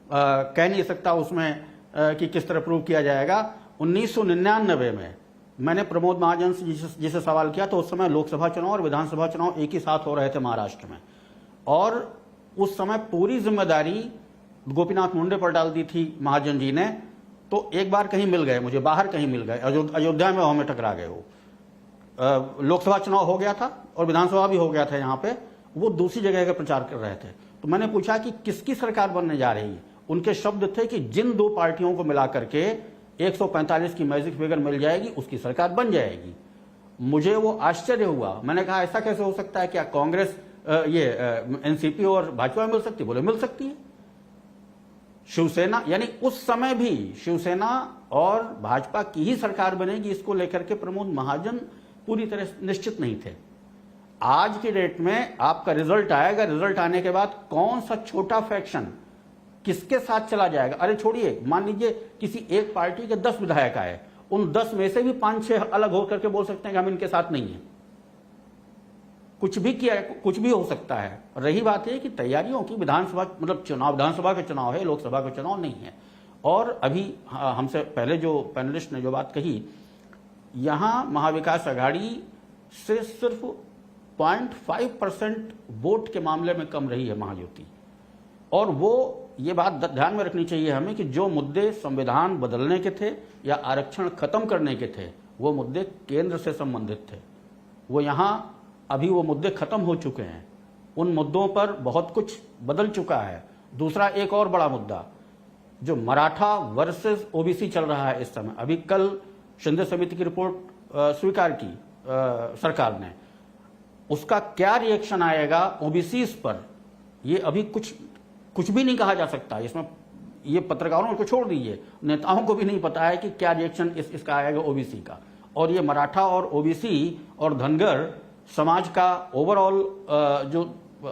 B: कह नहीं सकता उसमें कि किस तरह प्रूव किया जाएगा। 1999 में मैंने प्रमोद महाजन से जिसे सवाल किया तो उस समय लोकसभा चुनाव और विधानसभा चुनाव एक ही साथ हो रहे थे महाराष्ट्र में, और उस समय पूरी जिम्मेदारी गोपीनाथ मुंडे पर डाल दी थी महाजन जी ने। तो एक बार कहीं मिल गए, मुझे बाहर कहीं मिल गए, अयोध्या में हमें टकरा गए। वो लोकसभा चुनाव हो गया था और विधानसभा भी हो गया था, यहाँ पे वो दूसरी जगह का प्रचार कर रहे थे। तो मैंने पूछा कि किसकी सरकार बनने जा रही है। उनके शब्द थे कि जिन 2 पार्टियों को मिला करके 145 की मैजिक फिगर मिल जाएगी उसकी सरकार बन जाएगी। मुझे वो आश्चर्य हुआ। मैंने कहा ऐसा कैसे हो सकता है, क्या कांग्रेस एनसीपी और भाजपा मिल सकती? बोले मिल सकती है। शिवसेना, यानी उस समय भी शिवसेना और भाजपा की ही सरकार बनेगी, इसको लेकर के प्रमोद महाजन पूरी तरह निश्चित नहीं थे। आज की डेट में आपका रिजल्ट आएगा, रिजल्ट आने के बाद कौन सा छोटा फैक्शन किसके साथ चला जाएगा। अरे छोड़िए, मान लीजिए किसी एक पार्टी के 10 विधायक आए, उन 10 में से भी 5-6 अलग होकर के बोल सकते हैं कि हम इनके साथ नहीं है। कुछ भी किया, कुछ भी हो सकता है। रही बात है कि तैयारियों की, विधानसभा मतलब चुनाव, विधानसभा का चुनाव है, लोकसभा का चुनाव नहीं है। और अभी हमसे पहले जो पैनलिस्ट ने जो बात कही, यहां महाविकास आघाड़ी से सिर्फ 0.5% वोट के मामले में कम रही है महायुति। और वो ये बात ध्यान में रखनी चाहिए हमें कि जो मुद्दे संविधान बदलने के थे या आरक्षण खत्म करने के थे, वो मुद्दे केंद्र से संबंधित थे। वो यहाँ अभी वो मुद्दे खत्म हो चुके हैं, उन मुद्दों पर बहुत कुछ बदल चुका है। दूसरा एक और बड़ा मुद्दा जो मराठा वर्सेस ओबीसी चल रहा है इस समय, अभी कल शिंदे समिति की रिपोर्ट स्वीकार की सरकार ने, उसका क्या रिएक्शन आएगा ओबीसी पर, ये अभी कुछ भी नहीं कहा जा सकता इसमें। ये पत्रकारों को छोड़ दीजिए, नेताओं को भी नहीं पता है कि क्या रिएक्शन इसका आएगा ओबीसी का। और ये मराठा और ओबीसी और धनगर समाज का ओवरऑल जो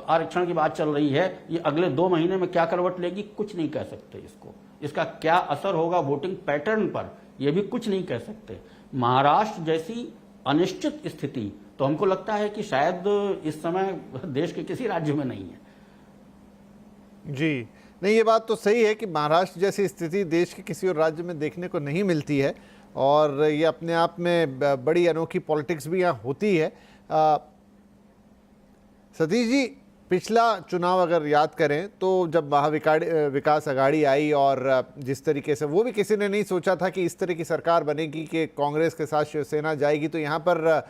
B: आरक्षण की बात चल रही है, ये अगले 2 महीने में क्या करवट लेगी कुछ नहीं कह सकते इसको। इसका क्या असर होगा वोटिंग पैटर्न पर, यह भी कुछ नहीं कह सकते। महाराष्ट्र जैसी अनिश्चित स्थिति तो हमको लगता है कि शायद इस समय देश के किसी राज्य में नहीं है।
A: जी नहीं, ये बात तो सही है कि महाराष्ट्र जैसी स्थिति देश के किसी और राज्य में देखने को नहीं मिलती है, और ये अपने आप में बड़ी अनोखी पॉलिटिक्स भी यहाँ होती है। सतीश जी, पिछला चुनाव अगर याद करें तो जब महाविकास आघाड़ी आई और जिस तरीके से, वो भी किसी ने नहीं सोचा था कि इस तरह की सरकार बनेगी कि कांग्रेस के साथ शिवसेना जाएगी। तो यहाँ पर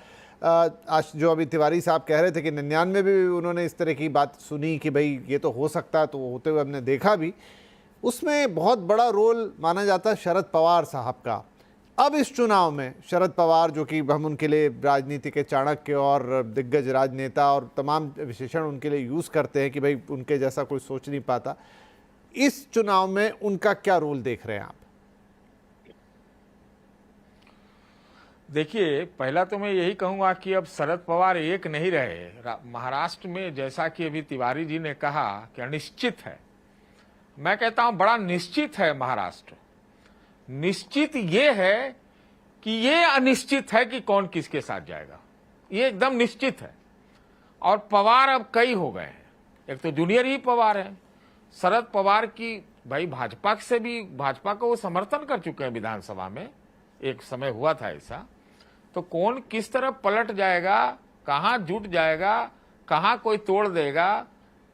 A: आज जो अभी तिवारी साहब कह रहे थे कि 99 में भी उन्होंने इस तरह की बात सुनी कि भाई ये तो हो सकता है, तो होते हुए हमने देखा भी। उसमें बहुत बड़ा रोल माना जाता है शरद पवार साहब का। अब इस चुनाव में शरद पवार, जो कि हम उनके लिए राजनीति के चाणक्य और दिग्गज राजनेता और तमाम विशेषण उनके लिए यूज़ करते हैं कि भाई उनके जैसा कोई सोच नहीं पाता, इस चुनाव में उनका क्या रोल देख रहे हैं आप?
C: देखिए, पहला तो मैं यही कहूंगा कि अब शरद पवार एक नहीं रहे। महाराष्ट्र में जैसा कि अभी तिवारी जी ने कहा कि अनिश्चित है, मैं कहता हूं बड़ा निश्चित है महाराष्ट्र। निश्चित ये है कि ये अनिश्चित है कि कौन किसके साथ जाएगा, ये एकदम निश्चित है। और पवार अब कई हो गए हैं, एक तो जूनियर ही पवार है। शरद पवार की भाई भाजपा से भी, भाजपा को वो समर्थन कर चुके हैं विधानसभा में, एक समय हुआ था ऐसा। तो कौन किस तरफ पलट जाएगा, कहां जुट जाएगा, कहां कोई तोड़ देगा,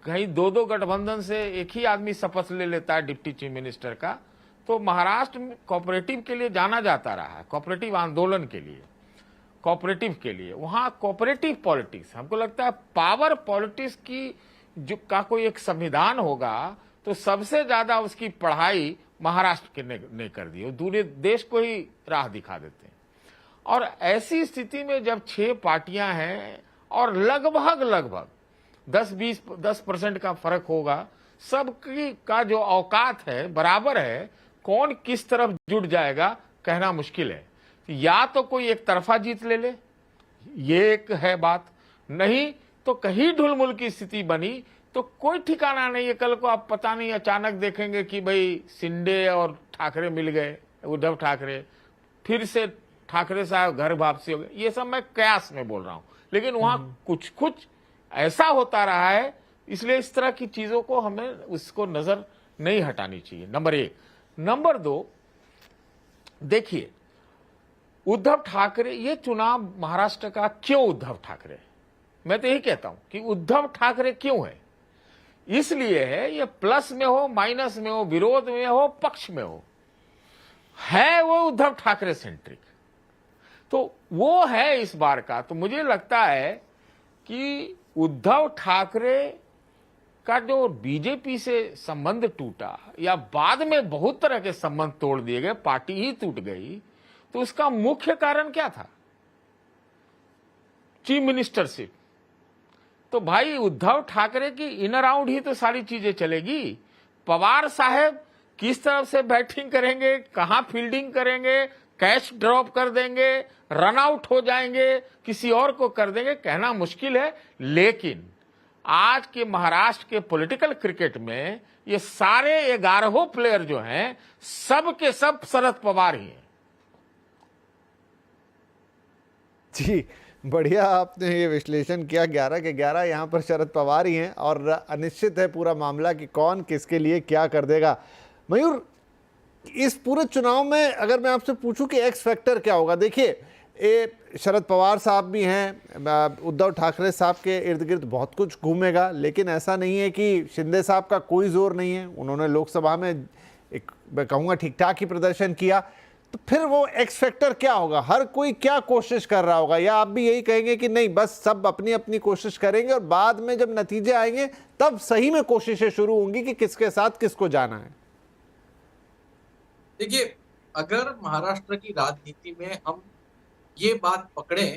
C: कहीं 2-2 गठबंधन से एक ही आदमी शपथ ले लेता है डिप्टी चीफ मिनिस्टर का। तो महाराष्ट्र में कोऑपरेटिव के लिए जाना जाता रहा है, कोऑपरेटिव आंदोलन के लिए, कोऑपरेटिव के लिए। वहां कोऑपरेटिव पॉलिटिक्स, हमको लगता है पावर पॉलिटिक्स की जो का कोई एक संविधान होगा तो सबसे ज्यादा उसकी पढ़ाई महाराष्ट्र ने कर दी, दूसरे देश को ही राह दिखा देते हैं। और ऐसी स्थिति में जब 6 पार्टियां हैं और लगभग 10% का फर्क होगा, सबकी का जो औकात है बराबर है, कौन किस तरफ जुट जाएगा कहना मुश्किल है। या तो कोई एक तरफा जीत ले, ये एक है बात, नहीं तो कहीं ढुलमुल की स्थिति बनी तो कोई ठिकाना नहीं है। कल को आप पता नहीं अचानक देखेंगे कि भाई शिंदे और ठाकरे मिल गए, उद्धव ठाकरे, फिर से ठाकरे साहब घर वापसी हो गए। ये सब मैं कयास में बोल रहा हूं, लेकिन वहां कुछ ऐसा होता रहा है, इसलिए इस तरह की चीजों को हमें उसको नजर नहीं हटानी चाहिए, नंबर 1। नंबर 2, देखिए उद्धव ठाकरे, ये चुनाव महाराष्ट्र का क्यों उद्धव ठाकरे, मैं तो यही कहता हूं कि उद्धव ठाकरे क्यों है, इसलिए है ये प्लस में हो, माइनस में हो, विरोध में हो, पक्ष में हो, है वो उद्धव ठाकरे सेंट्रिक। तो वो है इस बार का। तो मुझे लगता है कि उद्धव ठाकरे का जो बीजेपी से संबंध टूटा या बाद में बहुत तरह के संबंध तोड़ दिए गए, पार्टी ही टूट गई, तो उसका मुख्य कारण क्या था? Chief ministership. तो भाई उद्धव ठाकरे की इन अराउंड ही तो सारी चीजें चलेगी। पवार साहब किस तरफ से बैटिंग करेंगे, कहां फील्डिंग करेंगे, कैच ड्रॉप कर देंगे, रन आउट हो जाएंगे, किसी और को कर देंगे, कहना मुश्किल है। लेकिन आज के महाराष्ट्र के पॉलिटिकल क्रिकेट में ये सारे 11 प्लेयर जो हैं, सब के सब शरद पवार ही हैं।
A: जी, बढ़िया आपने ये विश्लेषण किया। 11 के 11 यहाँ पर शरद पवार ही हैं और अनिश्चित है पूरा मामला कि कौन किसके लिए क्या कर देगा। मयूर, इस पूरे चुनाव में अगर मैं आपसे पूछूं कि एक्स फैक्टर क्या होगा, देखिए ये शरद पवार साहब भी हैं, उद्धव ठाकरे साहब के इर्द गिर्द बहुत कुछ घूमेगा, लेकिन ऐसा नहीं है कि शिंदे साहब का कोई जोर नहीं है। उन्होंने लोकसभा में एक मैं कहूँगा ठीक ठाक ही प्रदर्शन किया। तो फिर वो एक्स फैक्टर क्या होगा? हर कोई क्या कोशिश कर रहा होगा, या आप भी यही कहेंगे कि नहीं बस सब अपनी अपनी कोशिश करेंगे और बाद में जब नतीजे आएंगे तब सही में कोशिशें शुरू होंगी कि किसके साथ किसको जाना है?
D: देखिए, अगर महाराष्ट्र की राजनीति में हम ये बात पकड़े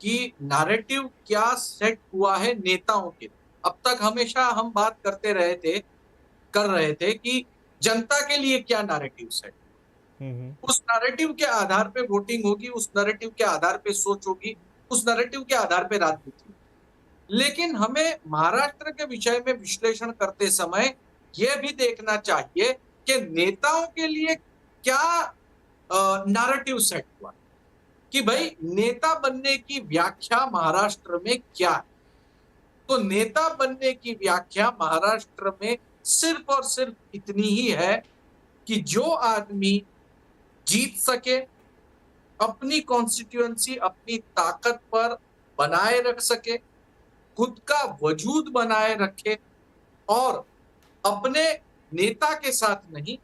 D: कि नैरेटिव क्या सेट हुआ है नेताओं के, अब तक हमेशा हम बात कर रहे थे कि जनता के लिए क्या नैरेटिव सेट, उस नैरेटिव के आधार पे वोटिंग होगी, उस नैरेटिव के आधार पे सोच होगी, उस नैरेटिव के आधार पे राजनीति होगी। लेकिन हमें महाराष्ट्र के विषय में विश्लेषण करते समय यह भी देखना चाहिए कि नेताओं के लिए क्या नैरेटिव सेट हुआ, कि भाई नेता बनने की व्याख्या महाराष्ट्र में क्या है। तो नेता बनने की व्याख्या महाराष्ट्र में सिर्फ और सिर्फ इतनी ही है कि जो आदमी जीत सके, अपनी कॉन्स्टिट्यूएंसी अपनी ताकत पर बनाए रख सके, खुद का वजूद बनाए रखे और अपने नेता के साथ नहीं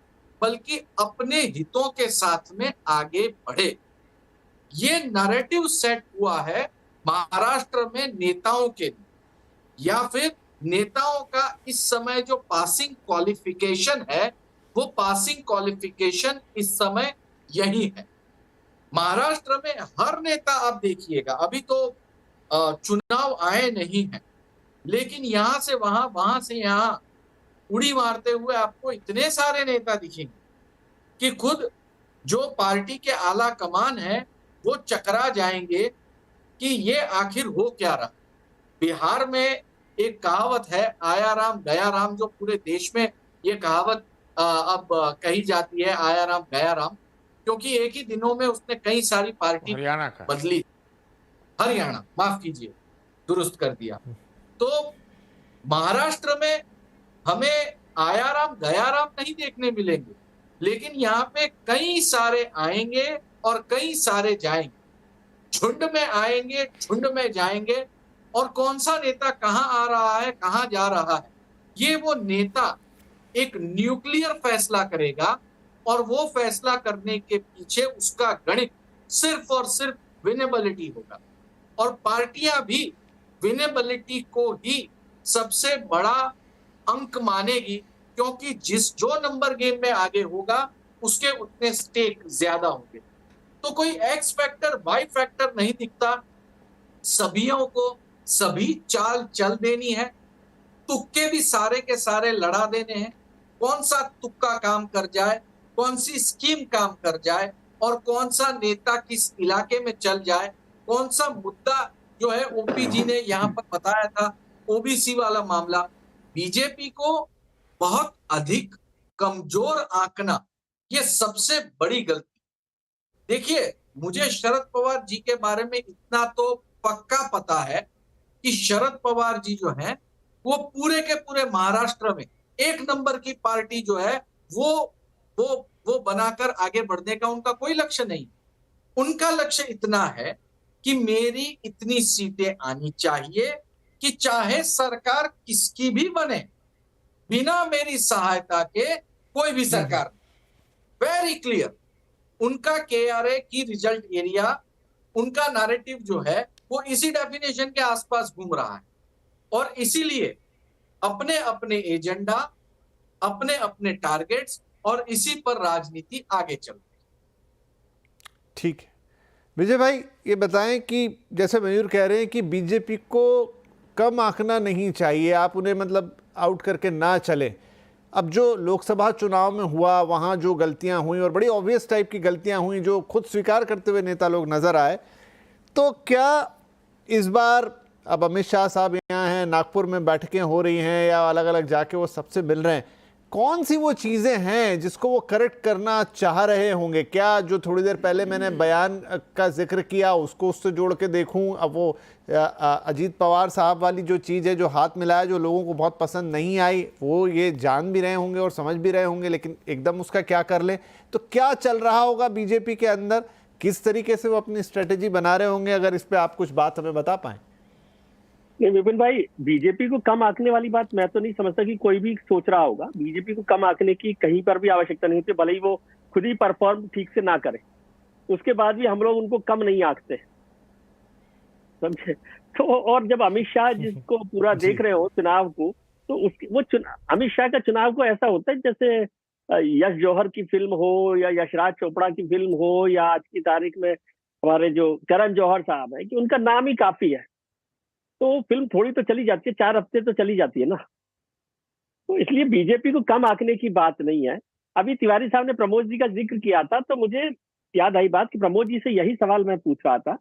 D: बल्कि अपने हितों के साथ में आगे बढ़े। ये नैरेटिव सेट हुआ है महाराष्ट्र में नेताओं के लिए, या फिर नेताओं का इस समय जो पासिंग क्वालिफिकेशन है वो पासिंग क्वालिफिकेशन इस समय यही है। महाराष्ट्र में हर नेता आप देखिएगा, अभी तो चुनाव आए नहीं हैं, लेकिन यहां से वहां, वहां से यहां उड़ी मारते हुए आपको इतने सारे नेता दिखेंगे कि खुद जो पार्टी के आला कमान है वो चकरा जाएंगे कि ये आखिर हो क्या रहा। बिहार में एक कहावत है, आया राम गया राम, जो पूरे देश में ये कहावत अब कही जाती है, आया राम गया राम, क्योंकि एक ही दिनों में उसने कई सारी पार्टी बदली। हरियाणा, माफ कीजिए, दुरुस्त कर दिया। तो महाराष्ट्र में हमें आया राम गया राम नहीं देखने मिलेंगे, लेकिन यहाँ पे कई सारे आएंगे और कई सारे जाएंगे, झुंड में आएंगे, झुंड में जाएंगे। और कौन सा नेता कहां आ रहा है, कहां जा रहा है, ये वो नेता एक न्यूक्लियर फैसला करेगा और वो फैसला करने के पीछे उसका गणित सिर्फ और सिर्फ विनेबिलिटी होगा। और पार्टियां भी विनेबिलिटी को ही सबसे बड़ा अंक मानेगी, क्योंकि जो नंबर गेम में आगे होगा उसके उतने स्टेक ज्यादा होंगे। तो कोई एक्स फैक्टर वाई फैक्टर नहीं दिखता, सभियों को सभी चाल चल देनी है, तुक्के भी सारे के सारे लड़ा देने हैं। कौन सा तुक्का काम कर जाए, कौन सी स्कीम काम कर जाए और कौन सा नेता किस इलाके में चल जाए, कौन सा मुद्दा जो है ओपी जी ने यहाँ पर बताया था, ओबीसी वाला मामला, बीजेपी को बहुत अधिक कमजोर आंकना, ये सबसे बड़ी गलती। देखिए, मुझे शरद पवार जी के बारे में इतना तो पक्का पता है कि शरद पवार जी जो हैं वो पूरे के पूरे महाराष्ट्र में एक नंबर की पार्टी जो है वो बनाकर आगे बढ़ने का उनका कोई लक्ष्य नहीं। उनका लक्ष्य इतना है कि मेरी इतनी सीटें आनी चाहिए कि चाहे सरकार किसकी भी बने, बिना मेरी सहायता के कोई भी सरकार। वेरी क्लियर, उनका केआरए की रिजल्ट एरिया, उनका नैरेटिव जो है वो इसी डेफिनेशन के आसपास घूम रहा है। और इसीलिए अपने अपने एजेंडा, अपने अपने टारगेट्स और इसी पर राजनीति आगे चल रही है।
A: ठीक है विजय भाई, ये बताएं कि जैसे मयूर कह रहे हैं कि बीजेपी को कम आंकना नहीं चाहिए, आप उन्हें मतलब आउट करके ना चले। अब जो लोकसभा चुनाव में हुआ वहाँ जो गलतियाँ हुई और बड़ी ऑब्वियस टाइप की गलतियाँ हुई जो खुद स्वीकार करते हुए नेता लोग नज़र आए, तो क्या इस बार अब अमित शाह साहब यहाँ हैं, नागपुर में बैठकें हो रही हैं या अलग अलग जाके वो सबसे मिल रहे हैं, कौन सी वो चीजें हैं जिसको वो करेक्ट करना चाह रहे होंगे? क्या जो थोड़ी देर पहले मैंने बयान का जिक्र किया उसको उससे जोड़ के देखूं? अब वो अजीत पवार साहब वाली जो चीज़ है, जो हाथ मिलाया, जो लोगों को बहुत पसंद नहीं आई, वो ये जान भी रहे होंगे और समझ भी रहे होंगे, लेकिन एकदम उसका क्या कर ले? तो क्या चल रहा होगा बीजेपी के अंदर, किस तरीके से वो अपनी स्ट्रेटेजी बना रहे होंगे? अगर इस पे आप कुछ बात हमें बता पाएं।
E: नहीं विपिन भाई, बीजेपी को कम आंकने वाली बात मैं तो नहीं समझता कि कोई भी सोच रहा होगा। बीजेपी को कम आंकने की कहीं पर भी आवश्यकता नहीं होती, भले ही वो खुद ही परफॉर्म ठीक से ना करे, उसके बाद भी हम लोग उनको कम नहीं आंकते, समझे? तो और जब अमित शाह जिसको पूरा देख रहे हो चुनाव को, तो उसकी वो अमित शाह का चुनाव को ऐसा होता है जैसे यश जौहर की फिल्म हो या यशराज चोपड़ा की फिल्म हो या आज की तारीख में हमारे जो करण जौहर साहब है, कि उनका नाम ही काफी है, तो फिल्म थोड़ी तो चली जाती है, 4 हफ्ते तो चली जाती है ना। तो इसलिए बीजेपी को कम आंकने की बात नहीं है। अभी तिवारी साहब ने प्रमोद जी का जिक्र किया था, तो मुझे याद आई बात कि प्रमोद जी से यही सवाल मैं पूछ रहा था।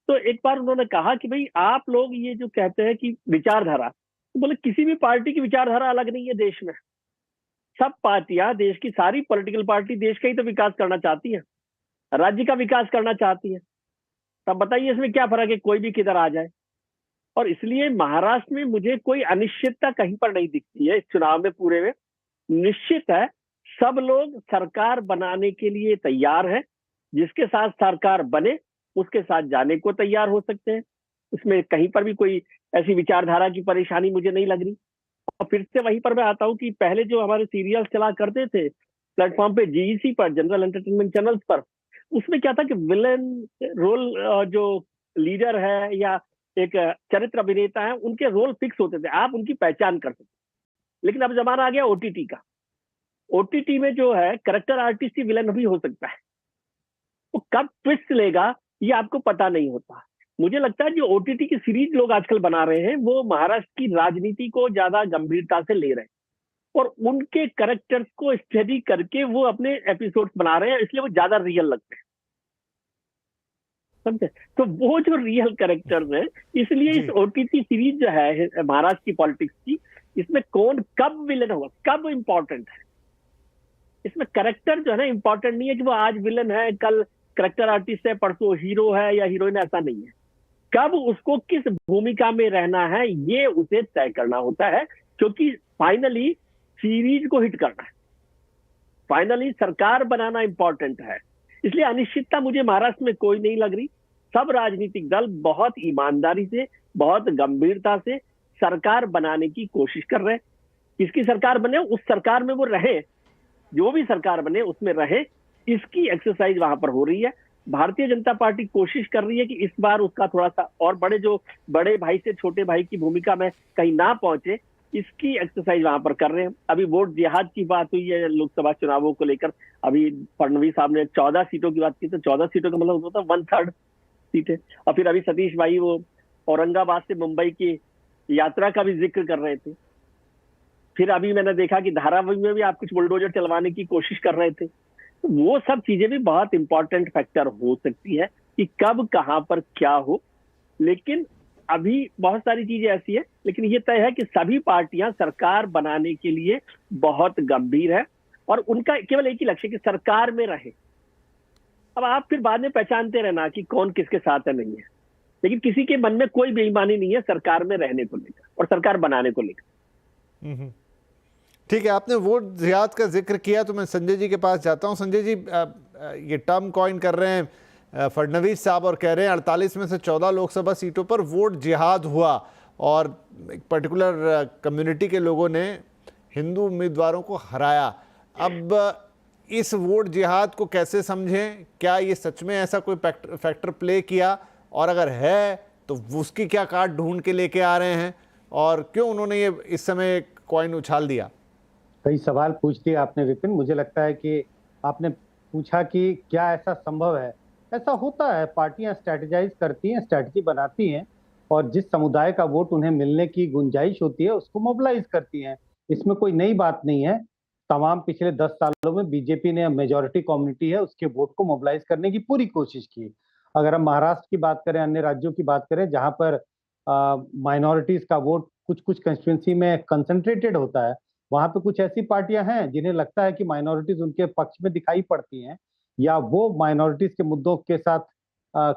E: तो एक बार उन्होंने कहा कि भाई आप लोग ये जो कहते हैं कि विचारधारा, तो बोले किसी भी पार्टी की विचारधारा अलग नहीं है देश में। सब पार्टियां, देश की सारी पॉलिटिकल पार्टी देश का ही तो विकास करना चाहती है, राज्य का विकास करना चाहती है। तब बताइए इसमें क्या फर्क है, कोई भी किधर आ जाए। और इसलिए महाराष्ट्र में मुझे कोई अनिश्चितता कहीं पर नहीं दिखती है इस चुनाव में पूरे में। निश्चित है सब लोग सरकार बनाने के लिए तैयार हैं, जिसके साथ सरकार बने उसके साथ जाने को तैयार हो सकते हैं। उसमें कहीं पर भी कोई ऐसी विचारधारा की परेशानी मुझे नहीं लग रही। और फिर से वहीं पर मैं आता हूँ कि पहले जो हमारे सीरियल चला करते थे प्लेटफॉर्म पे, जीईसी पर, जनरल एंटरटेनमेंट चैनल्स पर, उसमें क्या था कि विलेन रोल जो लीडर है या एक चरित्र अभिनेता है, उनके रोल फिक्स होते थे, आप उनकी पहचान कर सकते। लेकिन अब जमाना आ गया ओटीटी का। ओटीटी में जो है कैरेक्टर आर्टिस्ट ही विलेन भी हो सकता है। वो कब ट्विस्ट लेगा ये आपको पता नहीं होता। मुझे लगता है जो ओटीटी की सीरीज लोग आजकल बना रहे हैं वो महाराष्ट्र की राजनीति को ज्यादा गंभीरता से ले रहे हैं और उनके कैरेक्टर्स को स्टडी करके वो अपने एपिसोड्स बना रहे हैं, इसलिए वो ज्यादा रियल लगते हैं, समझे? तो वो जो रियल कैरेक्टर्स हैं, इसलिए इस ओटीटी सीरीज जो है महाराष्ट्र की पॉलिटिक्स की, इसमें कौन कब विलन होगा, कब इंपॉर्टेंट है। इसमें कैरेक्टर जो है ना इंपॉर्टेंट नहीं है कि वो आज विलन है, कल कैरेक्टर आर्टिस्ट है, परसों हीरो है या हीरोइन, ऐसा नहीं है। कब उसको किस भूमिका में रहना है ये उसे तय करना होता है, क्योंकि फाइनली सीरीज को हिट करना है, फाइनली सरकार बनाना इंपॉर्टेंट है। इसलिए अनिश्चितता मुझे महाराष्ट्र में कोई नहीं लग रही। सब राजनीतिक दल बहुत ईमानदारी से, बहुत गंभीरता से सरकार बनाने की कोशिश कर रहे हैं। किसकी सरकार बने उस सरकार में वो रहे, जो भी सरकार बने उसमें रहे, इसकी एक्सरसाइज वहां पर हो रही है। भारतीय जनता पार्टी कोशिश कर रही है कि इस बार उसका थोड़ा सा और बड़े भाई से छोटे भाई की भूमिका में कहीं ना पहुंचे, इसकी एक्सरसाइज वहां पर कर रहे हैं। अभी वोट जिहाद की बात हुई है लोकसभा चुनावों को लेकर। अभी फडणवीस साहब ने 14 सीटों की बात की, तो 14 सीटों का मतलब होता है 1/3 सीटें। और फिर अभी सतीश भाई वो औरंगाबाद से मुंबई की यात्रा का भी जिक्र कर रहे थे। फिर अभी मैंने देखा कि धारावी में भी आप कुछ बुलडोजर चलवाने की कोशिश कर रहे थे। तो वो सब चीजें भी बहुत इंपॉर्टेंट फैक्टर हो सकती है कि कब कहां पर क्या हो। लेकिन अभी बहुत सारी चीजें ऐसी है, लेकिन ये तय है कि सभी पार्टियां सरकार बनाने के लिए बहुत गंभीर है और उनका केवल एक ही लक्ष्य है कि सरकार में रहे। अब आप फिर बाद में पहचानते रहना कि कौन किसके साथ है, नहीं है, लेकिन किसी के मन में कोई बेईमानी नहीं है सरकार में रहने को लेकर और सरकार बनाने को लेकर।
A: ठीक है, आपने वोट जिहाद का जिक्र किया तो मैं संजय जी के पास जाता हूं। संजय जी, ये टर्म कॉइन कर रहे हैं फडणवीस साहब और कह रहे हैं 48 में से 14 लोकसभा सीटों पर वोट जिहाद हुआ और एक पर्टिकुलर कम्युनिटी के लोगों ने हिंदू उम्मीदवारों को हराया। अब इस वोट जिहाद को कैसे समझें? क्या ये सच में ऐसा कोई फैक्टर प्ले किया, और अगर है तो उसकी क्या कार्ड ढूंढ के लेके आ रहे हैं, और क्यों उन्होंने ये इस समय कॉइन उछाल दिया?
F: कई सवाल पूछ दिए आपने विपिन। मुझे लगता है कि आपने पूछा कि क्या ऐसा संभव है। ऐसा होता है, पार्टियां स्ट्रैटेजाइज करती हैं, स्ट्रैटेजी बनाती हैं और जिस समुदाय का वोट उन्हें मिलने की गुंजाइश होती है उसको मोबिलाइज करती हैं। इसमें कोई नई बात नहीं है। तमाम पिछले 10 सालों में बीजेपी ने मेजॉरिटी कम्युनिटी है उसके वोट को मोबिलाइज करने की पूरी कोशिश की। अगर हम महाराष्ट्र की बात करें, अन्य राज्यों की बात करें जहां पर माइनॉरिटीज का वोट कुछ कंस्टिट्यूंसी में कंसंट्रेटेड होता है, वहां पे कुछ ऐसी पार्टियां हैं जिन्हें लगता है कि माइनॉरिटीज उनके पक्ष में दिखाई पड़ती हैं या वो माइनॉरिटीज के मुद्दों के साथ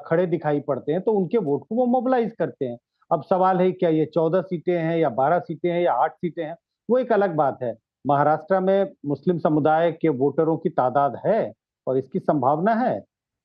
F: खड़े दिखाई पड़ते हैं, तो उनके वोट को वो मोबिलाइज करते हैं। अब सवाल है क्या ये 14 सीटें हैं या 12 सीटें हैं या 8 सीटें हैं, वो एक अलग बात है। महाराष्ट्र में मुस्लिम समुदाय के वोटरों की तादाद है और इसकी संभावना है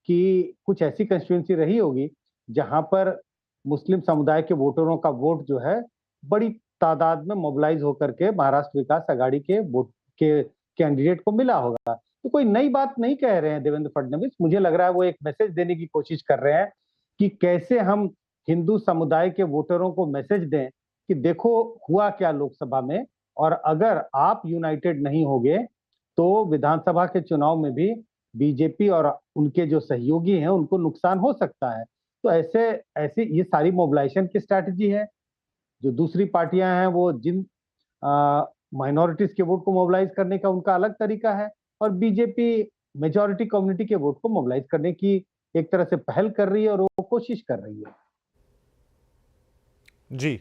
F: कि कुछ ऐसी कंस्टिट्यूंसी रही होगी जहां पर मुस्लिम समुदाय के वोटरों का वोट जो है बड़ी तादाद में मोबिलाइज होकर के महाराष्ट्र विकास आघाड़ी के वोट के कैंडिडेट को मिला होगा। तो कोई नई बात नहीं कह रहे हैं देवेंद्र फडणवीस। मुझे लग रहा है वो एक मैसेज देने की कोशिश कर रहे हैं कि कैसे हम हिंदू समुदाय के वोटरों को मैसेज दें कि देखो हुआ क्या लोकसभा में, और अगर आप यूनाइटेड नहीं होगे तो विधानसभा के चुनाव में भी बीजेपी और उनके जो सहयोगी हैं उनको नुकसान हो सकता है। तो ऐसे ऐसे ये सारी मोबिलाइजेशन की स्ट्रैटेजी है। जो दूसरी पार्टियां हैं वो जिन माइनॉरिटीज के वोट को मोबिलाइज करने का उनका अलग तरीका है, और बीजेपी मेजॉरिटी कम्युनिटी के वोट को मोबिलाइज करने की एक तरह से पहल कर रही है और वो कोशिश कर रही है।
A: जी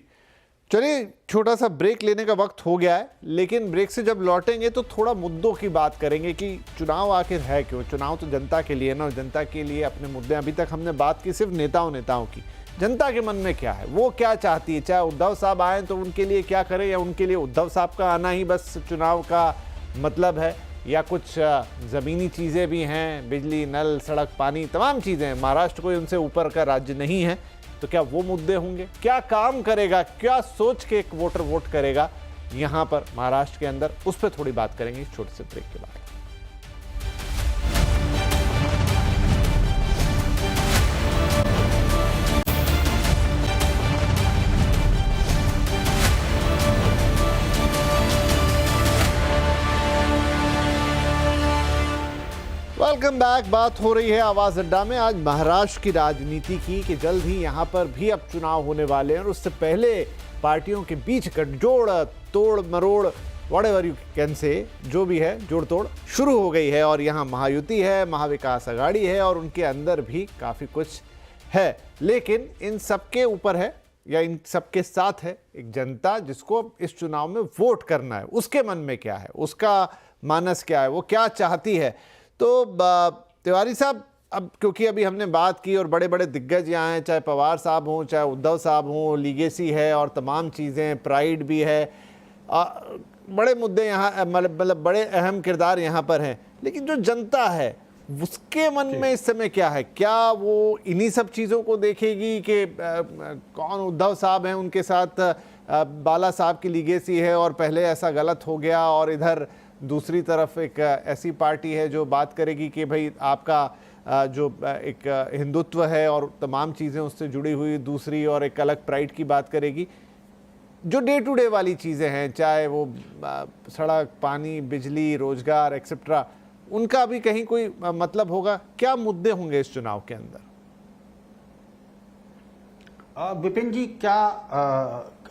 A: चलिए, छोटा सा ब्रेक लेने का वक्त हो गया है, लेकिन ब्रेक से जब लौटेंगे तो थोड़ा मुद्दों की बात करेंगे कि चुनाव आखिर है क्यों। चुनाव तो जनता के लिए ना, और जनता के लिए अपने मुद्दे। अभी तक हमने बात की सिर्फ नेताओं की। जनता के मन में क्या है, वो क्या चाहती है। चाहे उद्धव साहब आए तो उनके लिए क्या करें, या उनके लिए उद्धव साहब का आना ही बस चुनाव का मतलब है, या कुछ ज़मीनी चीज़ें भी हैं, बिजली, नल, सड़क, पानी, तमाम चीज़ें। महाराष्ट्र कोई उनसे ऊपर का राज्य नहीं है, तो क्या वो मुद्दे होंगे। क्या काम करेगा, क्या सोच के एक वोटर वोट करेगा यहाँ पर महाराष्ट्र के अंदर, उस पर थोड़ी बात करेंगे इस छोटे से ब्रेक के बाद। Welcome back. बात हो रही है आवाज अड्डा में आज महाराष्ट्र की राजनीति की, कि जल्द ही यहाँ पर भी अब चुनाव होने वाले हैं, और उससे पहले पार्टियों के बीच गठजोड़, तोड़ मरोड़, व्हाटएवर यू कैन से, जो भी है जोड़ तोड़ शुरू हो गई है। और यहाँ महायुति है, महाविकास आघाड़ी है, और उनके अंदर भी काफ़ी कुछ है। लेकिन इन सबके ऊपर है, या इन सबके साथ है एक जनता जिसको इस चुनाव में वोट करना है। उसके मन में क्या है, उसका मानस क्या है, वो क्या चाहती है। तो तिवारी साहब, अब क्योंकि अभी हमने बात की और बड़े बड़े दिग्गज यहाँ हैं, चाहे पवार साहब हों, चाहे उद्धव साहब हों, लीगेसी है और तमाम चीज़ें, प्राइड भी है, बड़े मुद्दे यहाँ, मतलब बड़े अहम किरदार यहाँ पर हैं। लेकिन जो जनता है उसके मन में इस समय क्या है? क्या वो इन्हीं सब चीज़ों को देखेगी कि कौन उद्धव साहब हैं, उनके साथ बाला साहब की लीगेसी है और पहले ऐसा गलत हो गया, और इधर दूसरी तरफ एक ऐसी पार्टी है जो बात करेगी कि भाई आपका जो एक हिंदुत्व है और तमाम चीज़ें उससे जुड़ी हुई दूसरी, और एक अलग प्राइड की बात करेगी। जो डे टू डे वाली चीज़ें हैं, चाहे वो सड़क, पानी, बिजली, रोजगार एक्सेट्रा, उनका भी कहीं कोई मतलब होगा। क्या मुद्दे होंगे इस चुनाव के अंदर?
B: विपिन जी, क्या